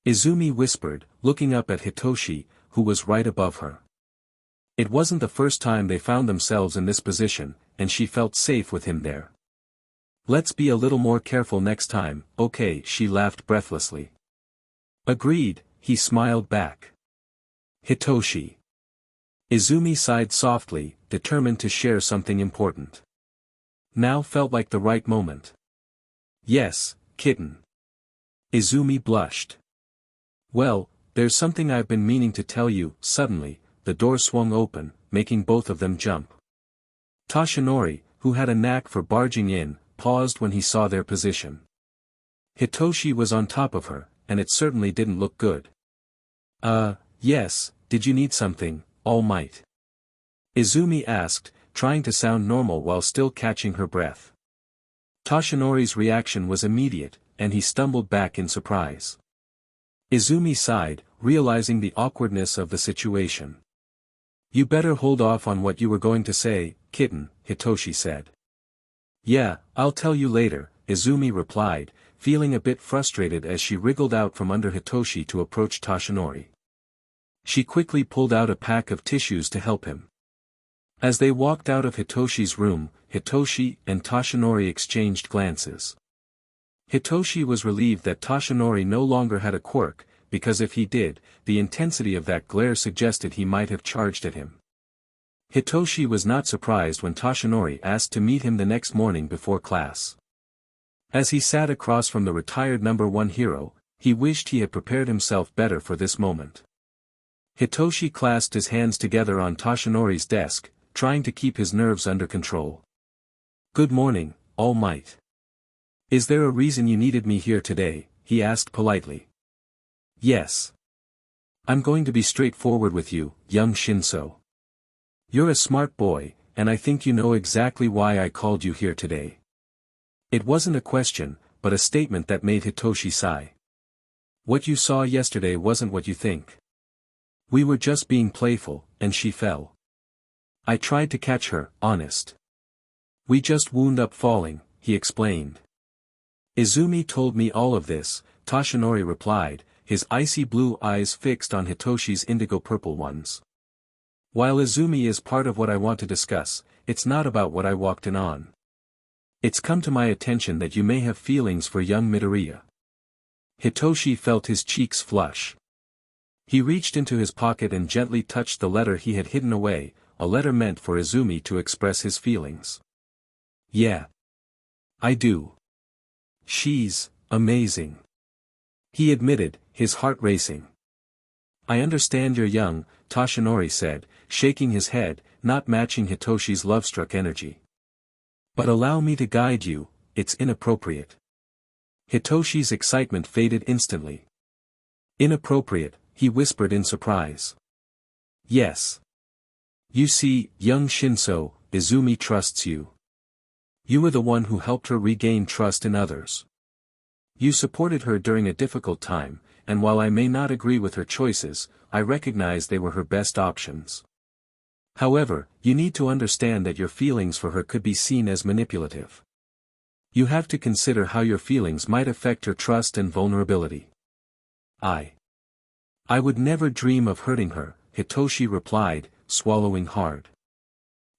Izumi whispered, looking up at Hitoshi, who was right above her. It wasn't the first time they found themselves in this position, and she felt safe with him there. Let's be a little more careful next time, okay? She laughed breathlessly. Agreed, he smiled back. Hitoshi. Izumi sighed softly, determined to share something important. Now felt like the right moment. Yes, kitten. Izumi blushed. Well, there's something I've been meaning to tell you. Suddenly, the door swung open, making both of them jump. Toshinori, who had a knack for barging in, paused when he saw their position. Hitoshi was on top of her, and it certainly didn't look good. Yes, did you need something, All Might? Izumi asked, trying to sound normal while still catching her breath. Toshinori's reaction was immediate, and he stumbled back in surprise. Izumi sighed, realizing the awkwardness of the situation. You better hold off on what you were going to say, kitten, Hitoshi said. Yeah, I'll tell you later, Izumi replied, feeling a bit frustrated as she wriggled out from under Hitoshi to approach Toshinori. She quickly pulled out a pack of tissues to help him. As they walked out of Hitoshi's room, Hitoshi and Toshinori exchanged glances. Hitoshi was relieved that Toshinori no longer had a quirk, because if he did, the intensity of that glare suggested he might have charged at him. Hitoshi was not surprised when Toshinori asked to meet him the next morning before class. As he sat across from the retired #1 hero, he wished he had prepared himself better for this moment. Hitoshi clasped his hands together on Toshinori's desk, trying to keep his nerves under control. Good morning, All Might. Is there a reason you needed me here today? He asked politely. Yes. I'm going to be straightforward with you, young Shinso. You're a smart boy, and I think you know exactly why I called you here today. It wasn't a question, but a statement that made Hitoshi sigh. What you saw yesterday wasn't what you think. We were just being playful, and she fell. I tried to catch her, honest. We just wound up falling, he explained. Izumi told me all of this, Toshinori replied, his icy blue eyes fixed on Hitoshi's indigo-purple ones. While Izumi is part of what I want to discuss, it's not about what I walked in on. It's come to my attention that you may have feelings for young Midoriya. Hitoshi felt his cheeks flush. He reached into his pocket and gently touched the letter he had hidden away, a letter meant for Izumi to express his feelings. Yeah. I do. She's amazing. He admitted, his heart racing. I understand you're young, Toshinori said, shaking his head, not matching Hitoshi's love-struck energy. But allow me to guide you, it's inappropriate. Hitoshi's excitement faded instantly. Inappropriate, he whispered in surprise. Yes. You see, young Shinso, Izumi trusts you. You were the one who helped her regain trust in others. You supported her during a difficult time, and while I may not agree with her choices, I recognize they were her best options. However, you need to understand that your feelings for her could be seen as manipulative. You have to consider how your feelings might affect her trust and vulnerability. I would never dream of hurting her, Hitoshi replied, swallowing hard.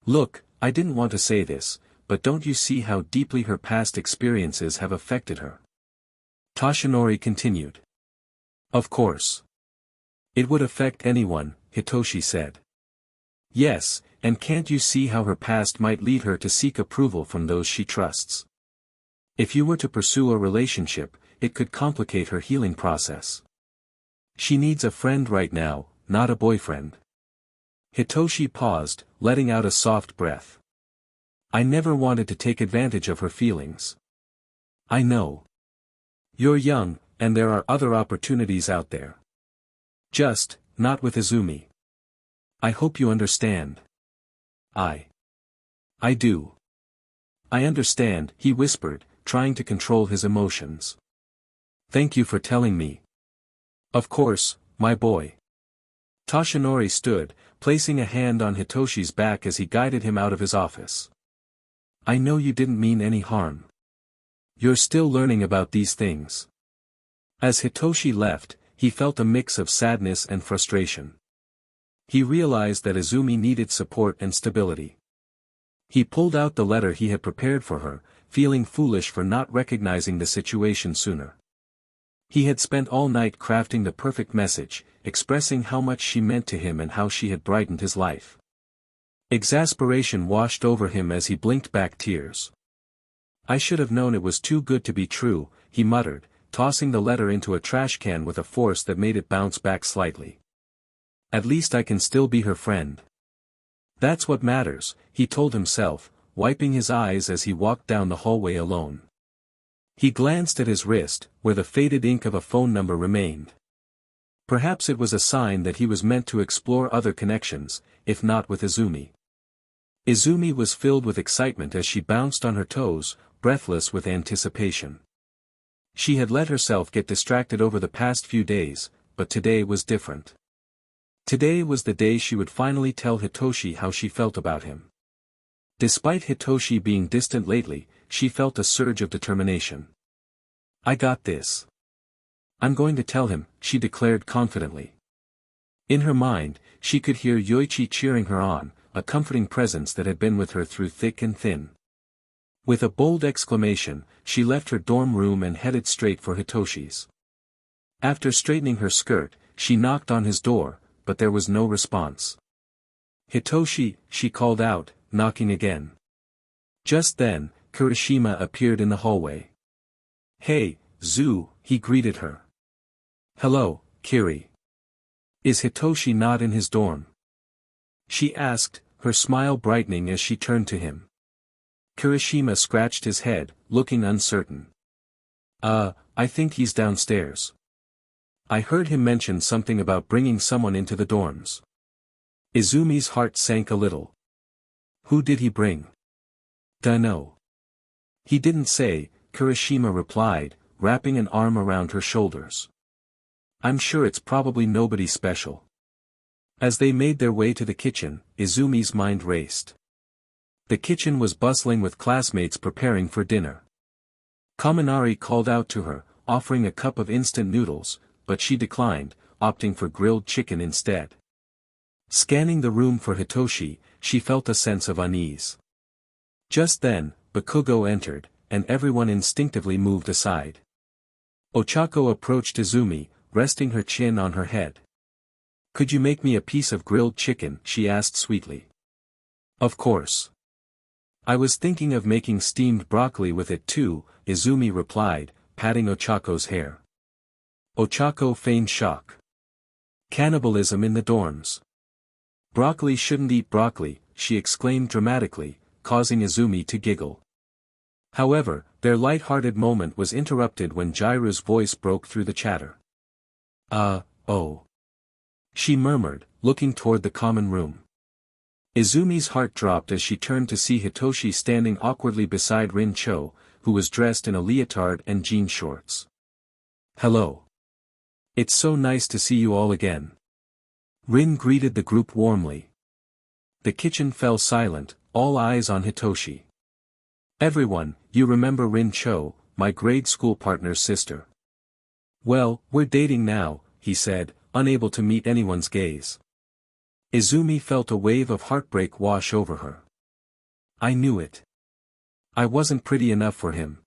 Look, I didn't want to say this, but don't you see how deeply her past experiences have affected her? Toshinori continued. Of course. It would affect anyone, Hitoshi said. Yes, and can't you see how her past might lead her to seek approval from those she trusts? If you were to pursue a relationship, it could complicate her healing process. She needs a friend right now, not a boyfriend. Hitoshi paused, letting out a soft breath. I never wanted to take advantage of her feelings. I know. You're young, and there are other opportunities out there. Just, not with Izumi. I hope you understand. I do. I understand, he whispered, trying to control his emotions. Thank you for telling me. Of course, my boy. Toshinori stood, placing a hand on Hitoshi's back as he guided him out of his office. I know you didn't mean any harm. You're still learning about these things. As Hitoshi left, he felt a mix of sadness and frustration. He realized that Izumi needed support and stability. He pulled out the letter he had prepared for her, feeling foolish for not recognizing the situation sooner. He had spent all night crafting the perfect message, expressing how much she meant to him and how she had brightened his life. Exasperation washed over him as he blinked back tears. I should have known it was too good to be true, he muttered, tossing the letter into a trash can with a force that made it bounce back slightly. At least I can still be her friend. That's what matters, he told himself, wiping his eyes as he walked down the hallway alone. He glanced at his wrist, where the faded ink of a phone number remained. Perhaps it was a sign that he was meant to explore other connections, if not with Izumi. Izumi was filled with excitement as she bounced on her toes, breathless with anticipation. She had let herself get distracted over the past few days, but today was different. Today was the day she would finally tell Hitoshi how she felt about him. Despite Hitoshi being distant lately, she felt a surge of determination. I got this. I'm going to tell him, she declared confidently. In her mind, she could hear Yoichi cheering her on, a comforting presence that had been with her through thick and thin. With a bold exclamation, she left her dorm room and headed straight for Hitoshi's. After straightening her skirt, she knocked on his door, but there was no response. Hitoshi, she called out, knocking again. Just then, Kirishima appeared in the hallway. Hey, Zu, he greeted her. Hello, Kiri. Is Hitoshi not in his dorm? She asked, her smile brightening as she turned to him. Kirishima scratched his head, looking uncertain. I think he's downstairs. I heard him mention something about bringing someone into the dorms. Izumi's heart sank a little. Who did he bring? Dunno. He didn't say, Kirishima replied, wrapping an arm around her shoulders. I'm sure it's probably nobody special. As they made their way to the kitchen, Izumi's mind raced. The kitchen was bustling with classmates preparing for dinner. Kaminari called out to her, offering a cup of instant noodles, but she declined, opting for grilled chicken instead. Scanning the room for Hitoshi, she felt a sense of unease. Just then, Bakugo entered, and everyone instinctively moved aside. Ochako approached Izumi, resting her chin on her head. Could you make me a piece of grilled chicken? She asked sweetly. Of course. I was thinking of making steamed broccoli with it too, Izumi replied, patting Ochako's hair. Ochako feigned shock. Cannibalism in the dorms. Broccoli shouldn't eat broccoli, she exclaimed dramatically, causing Izumi to giggle. However, their light-hearted moment was interrupted when Jiru's voice broke through the chatter. Oh. She murmured, looking toward the common room. Izumi's heart dropped as she turned to see Hitoshi standing awkwardly beside Rin Cho, who was dressed in a leotard and jean shorts. Hello. It's so nice to see you all again. Rin greeted the group warmly. The kitchen fell silent, all eyes on Hitoshi. Everyone, you remember Rin Cho, my grade school partner's sister. Well, we're dating now, he said, unable to meet anyone's gaze. Izumi felt a wave of heartbreak wash over her. I knew it. I wasn't pretty enough for him.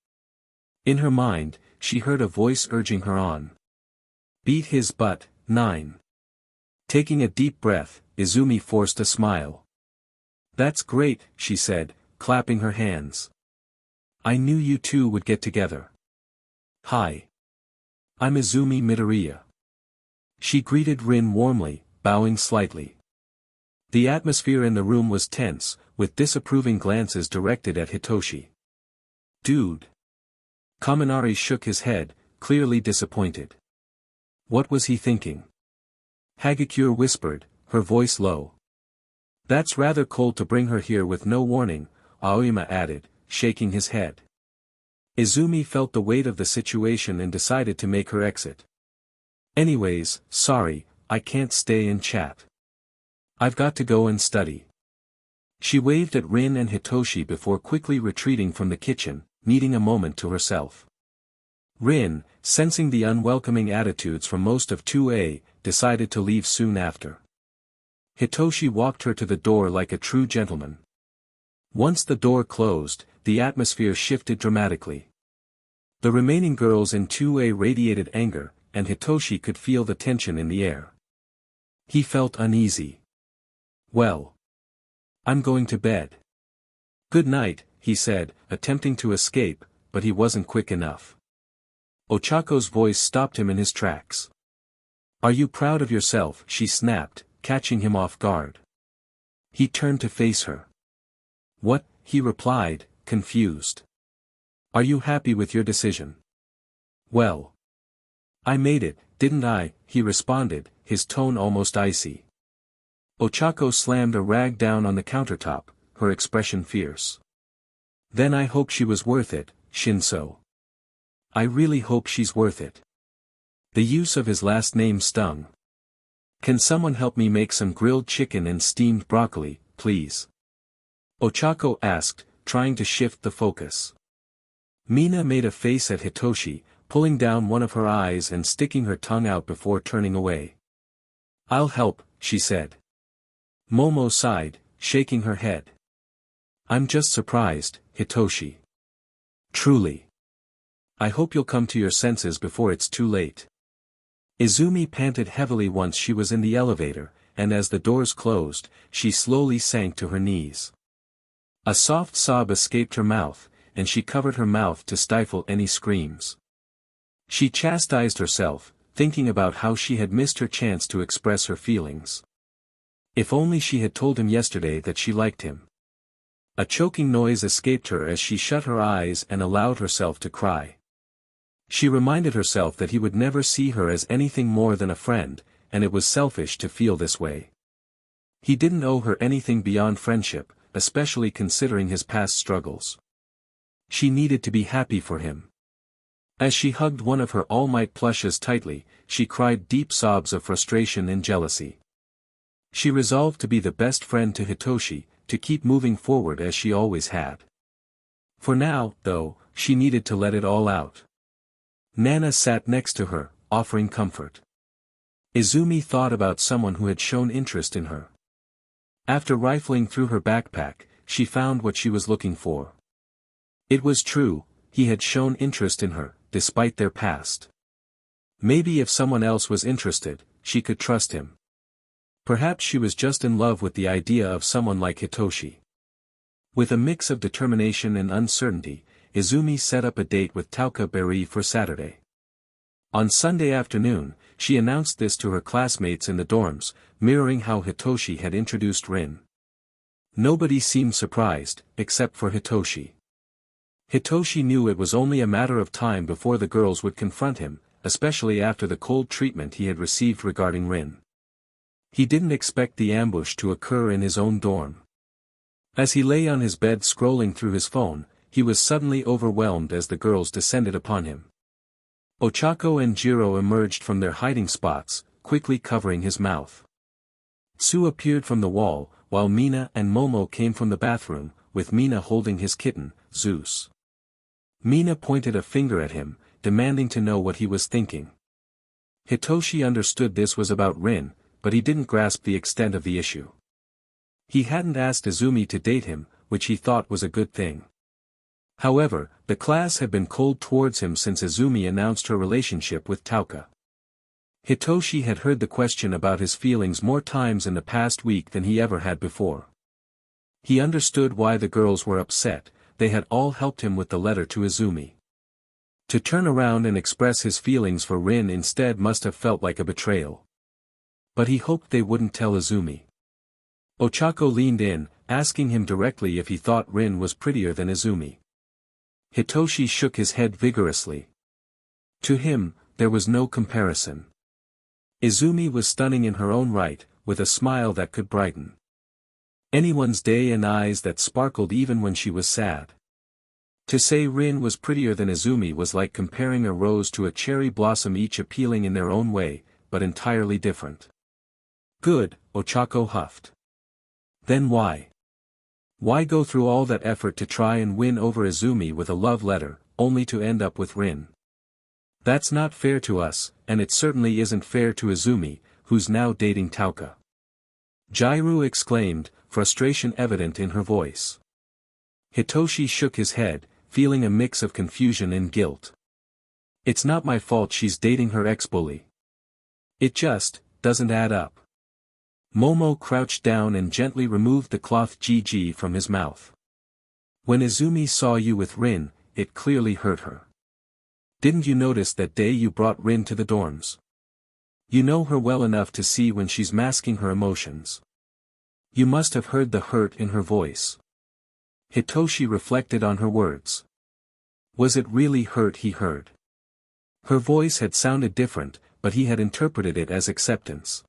In her mind, she heard a voice urging her on. Beat his butt, 9. Taking a deep breath, Izumi forced a smile. That's great, she said, clapping her hands. I knew you two would get together. Hi. I'm Izumi Midoriya. She greeted Rin warmly, bowing slightly. The atmosphere in the room was tense, with disapproving glances directed at Hitoshi. Dude. Kaminari shook his head, clearly disappointed. What was he thinking? Hagakure whispered, her voice low. That's rather cold to bring her here with no warning, Aoyama added, shaking his head. Izumi felt the weight of the situation and decided to make her exit. Anyways, sorry, I can't stay and chat. I've got to go and study. She waved at Rin and Hitoshi before quickly retreating from the kitchen, needing a moment to herself. Rin, sensing the unwelcoming attitudes from most of 2A, decided to leave soon after. Hitoshi walked her to the door like a true gentleman. Once the door closed, the atmosphere shifted dramatically. The remaining girls in 2A radiated anger, and Hitoshi could feel the tension in the air. He felt uneasy. Well. I'm going to bed. Good night, he said, attempting to escape, but he wasn't quick enough. Ochako's voice stopped him in his tracks. Are you proud of yourself? She snapped, catching him off guard. He turned to face her. What? He replied, confused. Are you happy with your decision? Well. I made it, didn't I? He responded, his tone almost icy. Ochako slammed a rag down on the countertop, her expression fierce. Then I hope she was worth it, Shinso. I really hope she's worth it. The use of his last name stung. Can someone help me make some grilled chicken and steamed broccoli, please? Ochako asked, trying to shift the focus. Mina made a face at Hitoshi, pulling down one of her eyes and sticking her tongue out before turning away. I'll help, she said. Momo sighed, shaking her head. I'm just surprised, Hitoshi. Truly. I hope you'll come to your senses before it's too late. Izumi panted heavily once she was in the elevator, and as the doors closed, she slowly sank to her knees. A soft sob escaped her mouth, and she covered her mouth to stifle any screams. She chastised herself, thinking about how she had missed her chance to express her feelings. If only she had told him yesterday that she liked him. A choking noise escaped her as she shut her eyes and allowed herself to cry. She reminded herself that he would never see her as anything more than a friend, and it was selfish to feel this way. He didn't owe her anything beyond friendship, especially considering his past struggles. She needed to be happy for him. As she hugged one of her All Might plushes tightly, she cried deep sobs of frustration and jealousy. She resolved to be the best friend to Hitoshi, to keep moving forward as she always had. For now, though, she needed to let it all out. Nana sat next to her, offering comfort. Izumi thought about someone who had shown interest in her. After rifling through her backpack, she found what she was looking for. It was true, he had shown interest in her, despite their past. Maybe if someone else was interested, she could trust him. Perhaps she was just in love with the idea of someone like Hitoshi. With a mix of determination and uncertainty, Izumi set up a date with Tauka Berry for Saturday. On Sunday afternoon, she announced this to her classmates in the dorms, mirroring how Hitoshi had introduced Rin. Nobody seemed surprised, except for Hitoshi. Hitoshi knew it was only a matter of time before the girls would confront him, especially after the cold treatment he had received regarding Rin. He didn't expect the ambush to occur in his own dorm. As he lay on his bed scrolling through his phone, he was suddenly overwhelmed as the girls descended upon him. Ochako and Jiro emerged from their hiding spots, quickly covering his mouth. Tsu appeared from the wall, while Mina and Momo came from the bathroom, with Mina holding his kitten, Zeus. Mina pointed a finger at him, demanding to know what he was thinking. Hitoshi understood this was about Rin, but he didn't grasp the extent of the issue. He hadn't asked Izumi to date him, which he thought was a good thing. However, the class had been cold towards him since Izumi announced her relationship with Tauka. Hitoshi had heard the question about his feelings more times in the past week than he ever had before. He understood why the girls were upset, they had all helped him with the letter to Izumi. To turn around and express his feelings for Rin instead must have felt like a betrayal. But he hoped they wouldn't tell Izumi. Ochako leaned in, asking him directly if he thought Rin was prettier than Izumi. Hitoshi shook his head vigorously. To him, there was no comparison. Izumi was stunning in her own right, with a smile that could brighten anyone's day and eyes that sparkled even when she was sad. To say Rin was prettier than Izumi was like comparing a rose to a cherry blossom, each appealing in their own way, but entirely different. Good, Ochako huffed. Then why? Why go through all that effort to try and win over Izumi with a love letter, only to end up with Rin? That's not fair to us, and it certainly isn't fair to Izumi, who's now dating Tauka. Jairu exclaimed, frustration evident in her voice. Hitoshi shook his head, feeling a mix of confusion and guilt. It's not my fault she's dating her ex-bully. It just doesn't add up. Momo crouched down and gently removed the cloth GG from his mouth. When Izumi saw you with Rin, it clearly hurt her. Didn't you notice that day you brought Rin to the dorms? You know her well enough to see when she's masking her emotions. You must have heard the hurt in her voice. Hitoshi reflected on her words. Was it really hurt he heard? Her voice had sounded different, but he had interpreted it as acceptance.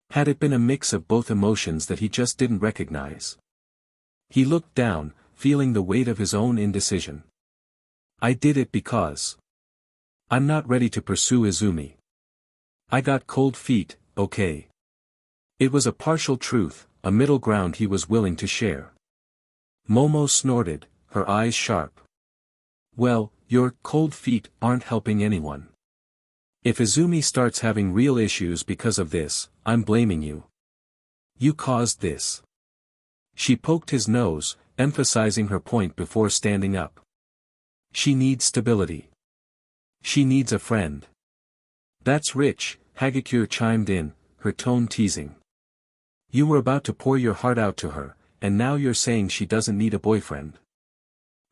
Had it been a mix of both emotions that he just didn't recognize? He looked down, feeling the weight of his own indecision. I did it because I'm not ready to pursue Izumi. I got cold feet, okay. It was a partial truth, a middle ground he was willing to share. Momo snorted, her eyes sharp. Well, your cold feet aren't helping anyone. If Izumi starts having real issues because of this, I'm blaming you. You caused this. She poked his nose, emphasizing her point before standing up. She needs stability. She needs a friend. That's rich, Hagakure chimed in, her tone teasing. You were about to pour your heart out to her, and now you're saying she doesn't need a boyfriend.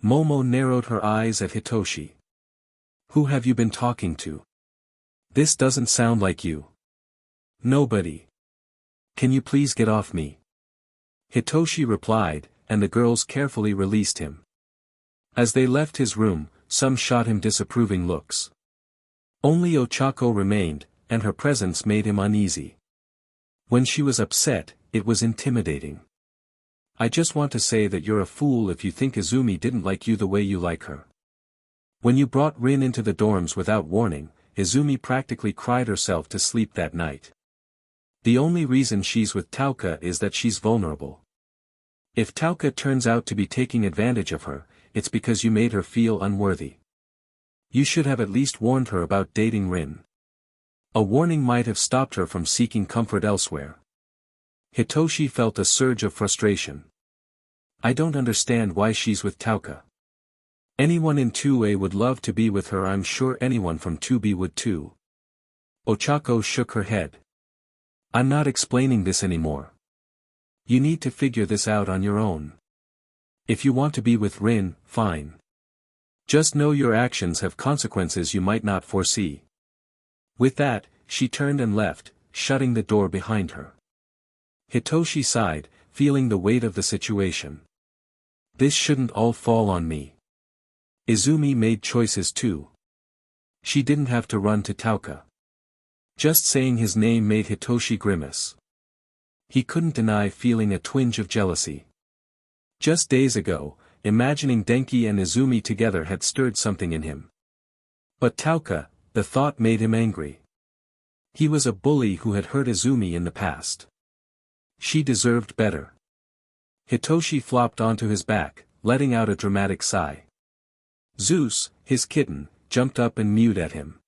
Momo narrowed her eyes at Hitoshi. Who have you been talking to? This doesn't sound like you. Nobody. Can you please get off me? Hitoshi replied, and the girls carefully released him. As they left his room, some shot him disapproving looks. Only Ochako remained, and her presence made him uneasy. When she was upset, it was intimidating. I just want to say that you're a fool if you think Izumi didn't like you the way you like her. When you brought Rin into the dorms without warning, Izumi practically cried herself to sleep that night. The only reason she's with Tauka is that she's vulnerable. If Tauka turns out to be taking advantage of her, it's because you made her feel unworthy. You should have at least warned her about dating Rin. A warning might have stopped her from seeking comfort elsewhere. Hitoshi felt a surge of frustration. I don't understand why she's with Tauka. Anyone in 2A would love to be with her. I'm sure anyone from 2B would too. Ochako shook her head. I'm not explaining this anymore. You need to figure this out on your own. If you want to be with Rin, fine. Just know your actions have consequences you might not foresee. With that, she turned and left, shutting the door behind her. Hitoshi sighed, feeling the weight of the situation. This shouldn't all fall on me. Izumi made choices too. She didn't have to run to Tauka. Just saying his name made Hitoshi grimace. He couldn't deny feeling a twinge of jealousy. Just days ago, imagining Denki and Izumi together had stirred something in him. But Tauka, the thought made him angry. He was a bully who had hurt Izumi in the past. She deserved better. Hitoshi flopped onto his back, letting out a dramatic sigh. Zeus, his kitten, jumped up and mewed at him.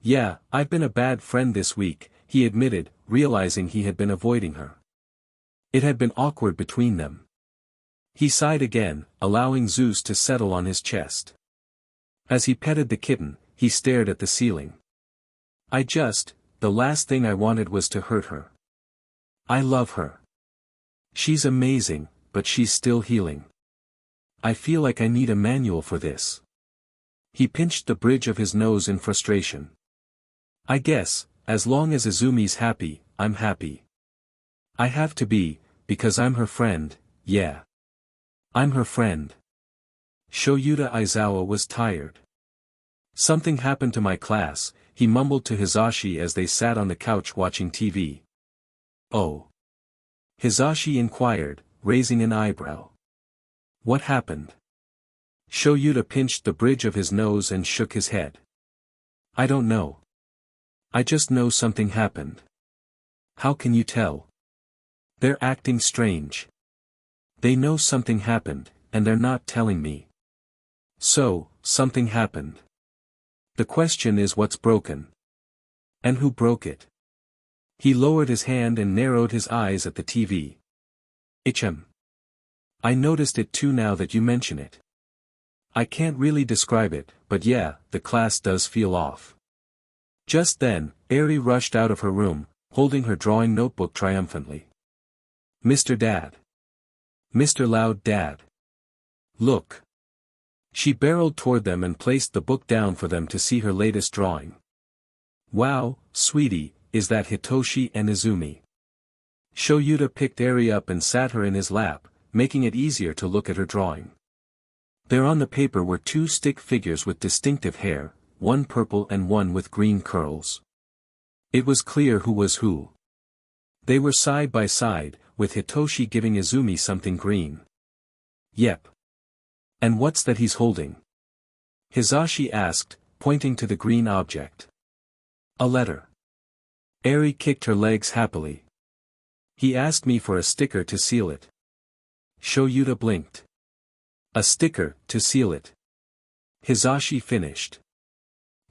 Yeah, I've been a bad friend this week, he admitted, realizing he had been avoiding her. It had been awkward between them. He sighed again, allowing Zeus to settle on his chest. As he petted the kitten, he stared at the ceiling. The last thing I wanted was to hurt her. I love her. She's amazing, but she's still healing. I feel like I need a manual for this. He pinched the bridge of his nose in frustration. I guess, as long as Izumi's happy, I'm happy. I have to be, because I'm her friend, yeah. I'm her friend. Shoyuta Aizawa was tired. Something happened to my class, he mumbled to Hizashi as they sat on the couch watching TV. Oh. Hizashi inquired, raising an eyebrow. What happened? Shoyuta pinched the bridge of his nose and shook his head. I don't know. I just know something happened. How can you tell? They're acting strange. They know something happened, and they're not telling me. So, something happened. The question is what's broken? And who broke it? He lowered his hand and narrowed his eyes at the TV. I noticed it too now that you mention it. I can't really describe it, but yeah, the class does feel off. Just then, Eri rushed out of her room, holding her drawing notebook triumphantly. Mr. Dad. Mr. Loud Dad. Look. She barreled toward them and placed the book down for them to see her latest drawing. Wow, sweetie, is that Hitoshi and Izumi? Shoyuta picked Eri up and sat her in his lap, making it easier to look at her drawing. There on the paper were two stick figures with distinctive hair, one purple and one with green curls. It was clear who was who. They were side by side, with Hitoshi giving Izumi something green. Yep. And what's that he's holding? Hizashi asked, pointing to the green object. A letter. Eri kicked her legs happily. He asked me for a sticker to seal it. Shoyuta blinked. A sticker, to seal it. Hizashi finished.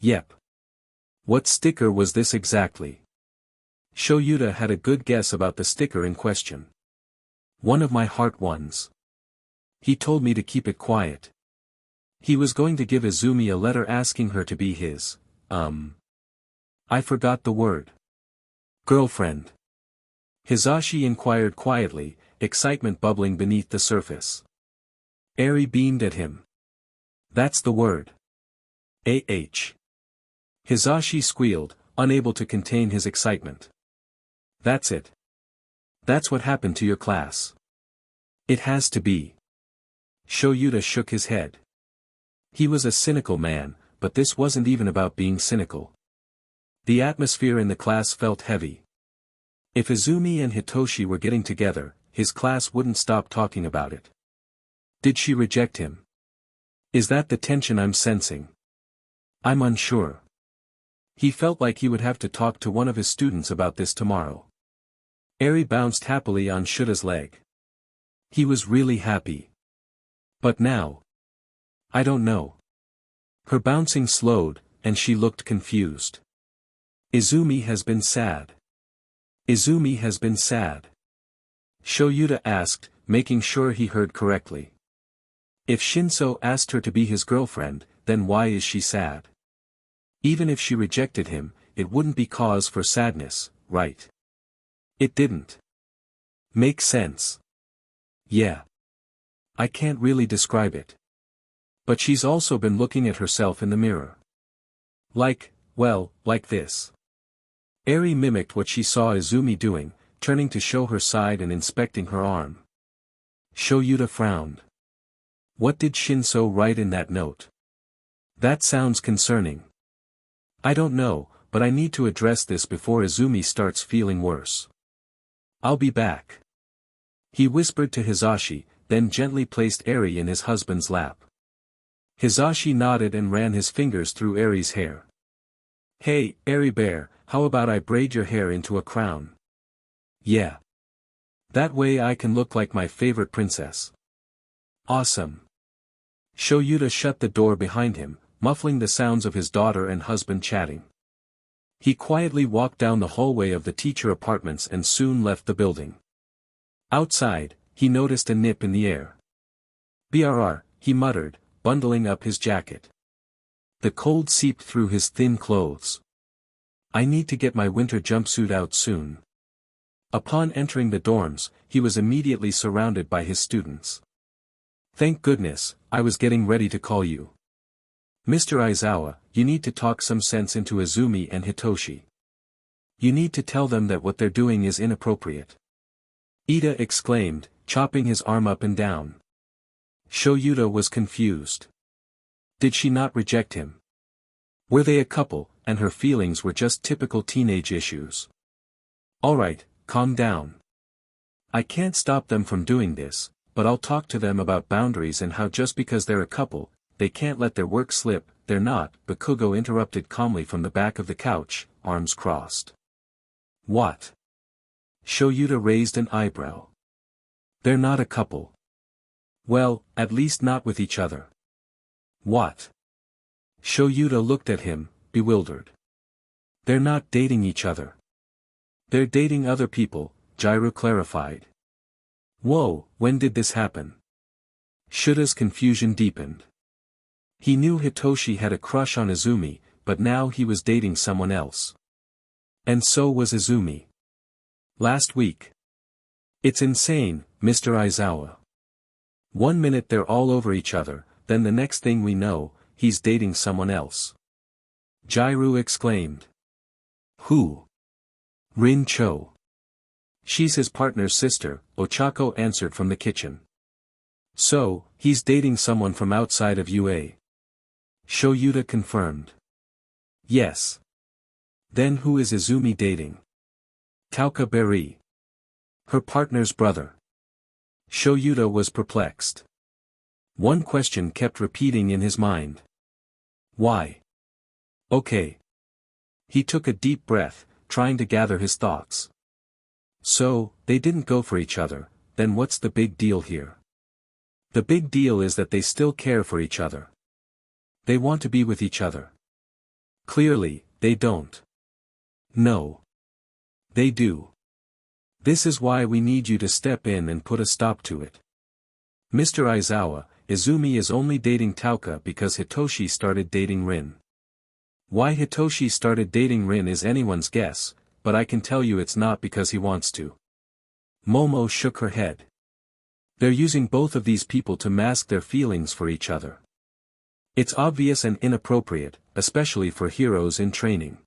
Yep. What sticker was this exactly? Shoyuta had a good guess about the sticker in question. One of my heart ones. He told me to keep it quiet. He was going to give Izumi a letter asking her to be his, I forgot the word. Girlfriend. Hizashi inquired quietly, excitement bubbling beneath the surface. Eri beamed at him. That's the word. Hizashi squealed, unable to contain his excitement. That's it. That's what happened to your class. It has to be. Shoyuta shook his head. He was a cynical man, but this wasn't even about being cynical. The atmosphere in the class felt heavy. If Izumi and Hitoshi were getting together, his class wouldn't stop talking about it. Did she reject him? Is that the tension I'm sensing? I'm unsure. He felt like he would have to talk to one of his students about this tomorrow. Eri bounced happily on Shuta's leg. He was really happy. But now? I don't know. Her bouncing slowed, and she looked confused. Izumi has been sad. Izumi has been sad. Shoyuta asked, making sure he heard correctly. If Shinso asked her to be his girlfriend, then why is she sad? Even if she rejected him, it wouldn't be cause for sadness, right? It didn't make sense. Yeah. I can't really describe it. But she's also been looking at herself in the mirror. Like this. Eri mimicked what she saw Izumi doing, turning to show her side and inspecting her arm. Shoyuta frowned. What did Shinso write in that note? That sounds concerning. I don't know, but I need to address this before Izumi starts feeling worse. I'll be back. He whispered to Hisashi, then gently placed Eri in his husband's lap. Hisashi nodded and ran his fingers through Eri's hair. Hey, Eri bear, how about I braid your hair into a crown? Yeah. That way I can look like my favorite princess. Awesome. Shoyuta shut the door behind him, muffling the sounds of his daughter and husband chatting. He quietly walked down the hallway of the teacher apartments and soon left the building. Outside, he noticed a nip in the air. Brr, he muttered, bundling up his jacket. The cold seeped through his thin clothes. I need to get my winter jumpsuit out soon. Upon entering the dorms, he was immediately surrounded by his students. Thank goodness, I was getting ready to call you. Mr. Aizawa, you need to talk some sense into Izumi and Hitoshi. You need to tell them that what they're doing is inappropriate. Ida exclaimed, chopping his arm up and down. Shoyuta was confused. Did she not reject him? Were they a couple, and her feelings were just typical teenage issues? Alright, calm down. I can't stop them from doing this, but I'll talk to them about boundaries and how just because they're a couple, they can't let their work slip. They're not, Bakugo interrupted calmly from the back of the couch, arms crossed. What? Shoyuta raised an eyebrow. They're not a couple. Well, at least not with each other. What? Shoyuta looked at him, bewildered. They're not dating each other. They're dating other people, Jiro clarified. Whoa, when did this happen? Shuta's confusion deepened. He knew Hitoshi had a crush on Izumi, but now he was dating someone else. And so was Izumi. Last week. It's insane, Mr. Aizawa. 1 minute they're all over each other, then the next thing we know, he's dating someone else. Jiro exclaimed. Who? Rin Cho. She's his partner's sister, Ochako answered from the kitchen. So, he's dating someone from outside of UA. Shoyuta confirmed. Yes. Then who is Izumi dating? Tauka Berry. Her partner's brother. Shoyuta was perplexed. One question kept repeating in his mind. Why? Okay. He took a deep breath, trying to gather his thoughts. So, they didn't go for each other, then what's the big deal here? The big deal is that they still care for each other. They want to be with each other. Clearly, they don't. No. They do. This is why we need you to step in and put a stop to it. Mr. Aizawa, Izumi is only dating Tauka because Hitoshi started dating Rin. Why Hitoshi started dating Rin is anyone's guess, but I can tell you it's not because he wants to. Momo shook her head. They're using both of these people to mask their feelings for each other. It's obvious and inappropriate, especially for heroes in training.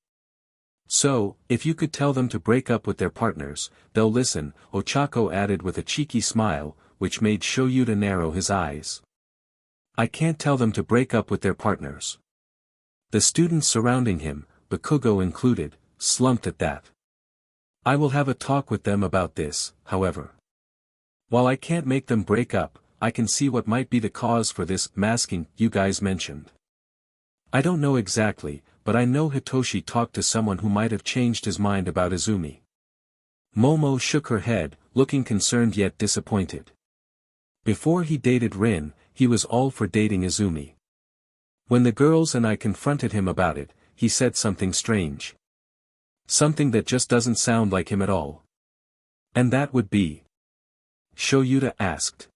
So, if you could tell them to break up with their partners, they'll listen, Ochako added with a cheeky smile, which made Shoyuta narrow his eyes. I can't tell them to break up with their partners. The students surrounding him, Bakugo included, slumped at that. I will have a talk with them about this, however. While I can't make them break up, I can see what might be the cause for this masking you guys mentioned. I don't know exactly, but I know Hitoshi talked to someone who might have changed his mind about Izumi. Momo shook her head, looking concerned yet disappointed. Before he dated Rin, he was all for dating Izumi. When the girls and I confronted him about it, he said something strange. Something that just doesn't sound like him at all. And that would be? Shoyuta asked.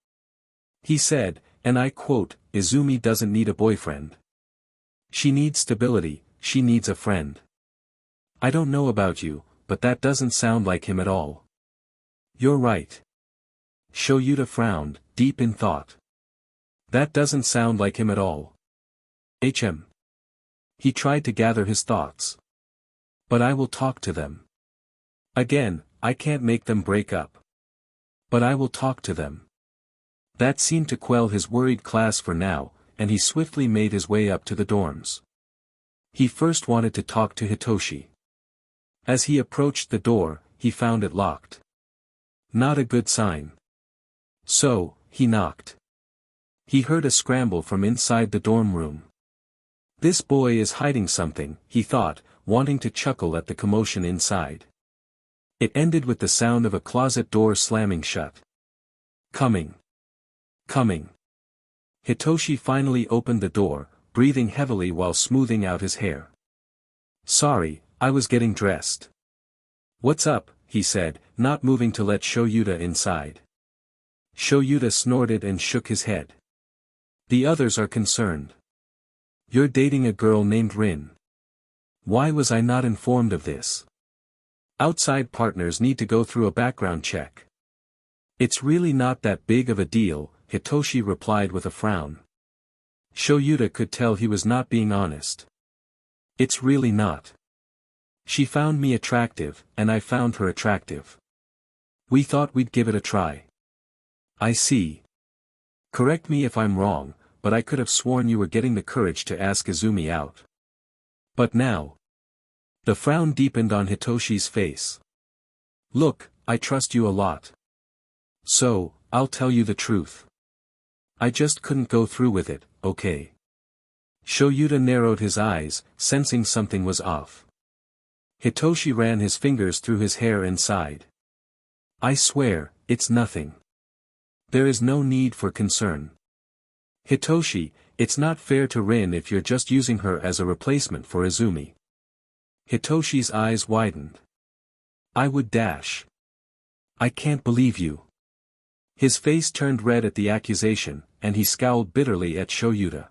He said, and I quote, Izumi doesn't need a boyfriend. She needs stability, she needs a friend. I don't know about you, but that doesn't sound like him at all. You're right. Shoyuta frowned, deep in thought. That doesn't sound like him at all. He tried to gather his thoughts. But I will talk to them. Again, I can't make them break up. But I will talk to them. That seemed to quell his worried class for now, and he swiftly made his way up to the dorms. He first wanted to talk to Hitoshi. As he approached the door, he found it locked. Not a good sign. So, he knocked. He heard a scramble from inside the dorm room. This boy is hiding something, he thought, wanting to chuckle at the commotion inside. It ended with the sound of a closet door slamming shut. Coming. Coming. Hitoshi finally opened the door, breathing heavily while smoothing out his hair. Sorry, I was getting dressed. What's up, he said, not moving to let Shoyuta inside. Shoyuta snorted and shook his head. The others are concerned. You're dating a girl named Rin. Why was I not informed of this? Outside partners need to go through a background check. It's really not that big of a deal, Hitoshi replied with a frown. Shoyuta could tell he was not being honest. It's really not. She found me attractive, and I found her attractive. We thought we'd give it a try. I see. Correct me if I'm wrong, but I could have sworn you were getting the courage to ask Izumi out. But now. The frown deepened on Hitoshi's face. Look, I trust you a lot. So, I'll tell you the truth. I just couldn't go through with it, okay? Shoyuta narrowed his eyes, sensing something was off. Hitoshi ran his fingers through his hair and sighed. I swear, it's nothing. There is no need for concern. Hitoshi, it's not fair to Rin if you're just using her as a replacement for Izumi. Hitoshi's eyes widened. I would dash. I can't believe you. His face turned red at the accusation, and he scowled bitterly at Shoyuta.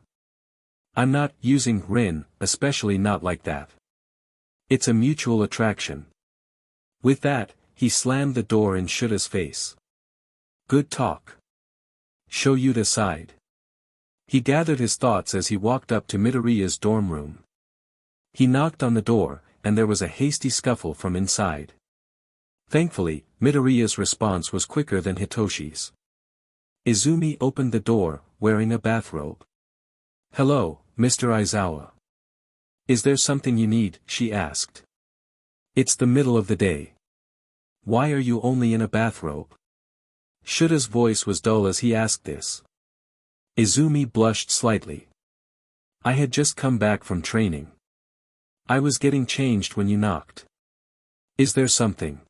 I'm not using Rin, especially not like that. It's a mutual attraction. With that, he slammed the door in Shuta's face. Good talk. Shoyuta sighed. He gathered his thoughts as he walked up to Midoriya's dorm room. He knocked on the door, and there was a hasty scuffle from inside. Thankfully, Midoriya's response was quicker than Hitoshi's. Izumi opened the door, wearing a bathrobe. Hello, Mr. Aizawa. Is there something you need? She asked. It's the middle of the day. Why are you only in a bathrobe? Shuta's voice was dull as he asked this. Izumi blushed slightly. I had just come back from training. I was getting changed when you knocked. Is there something?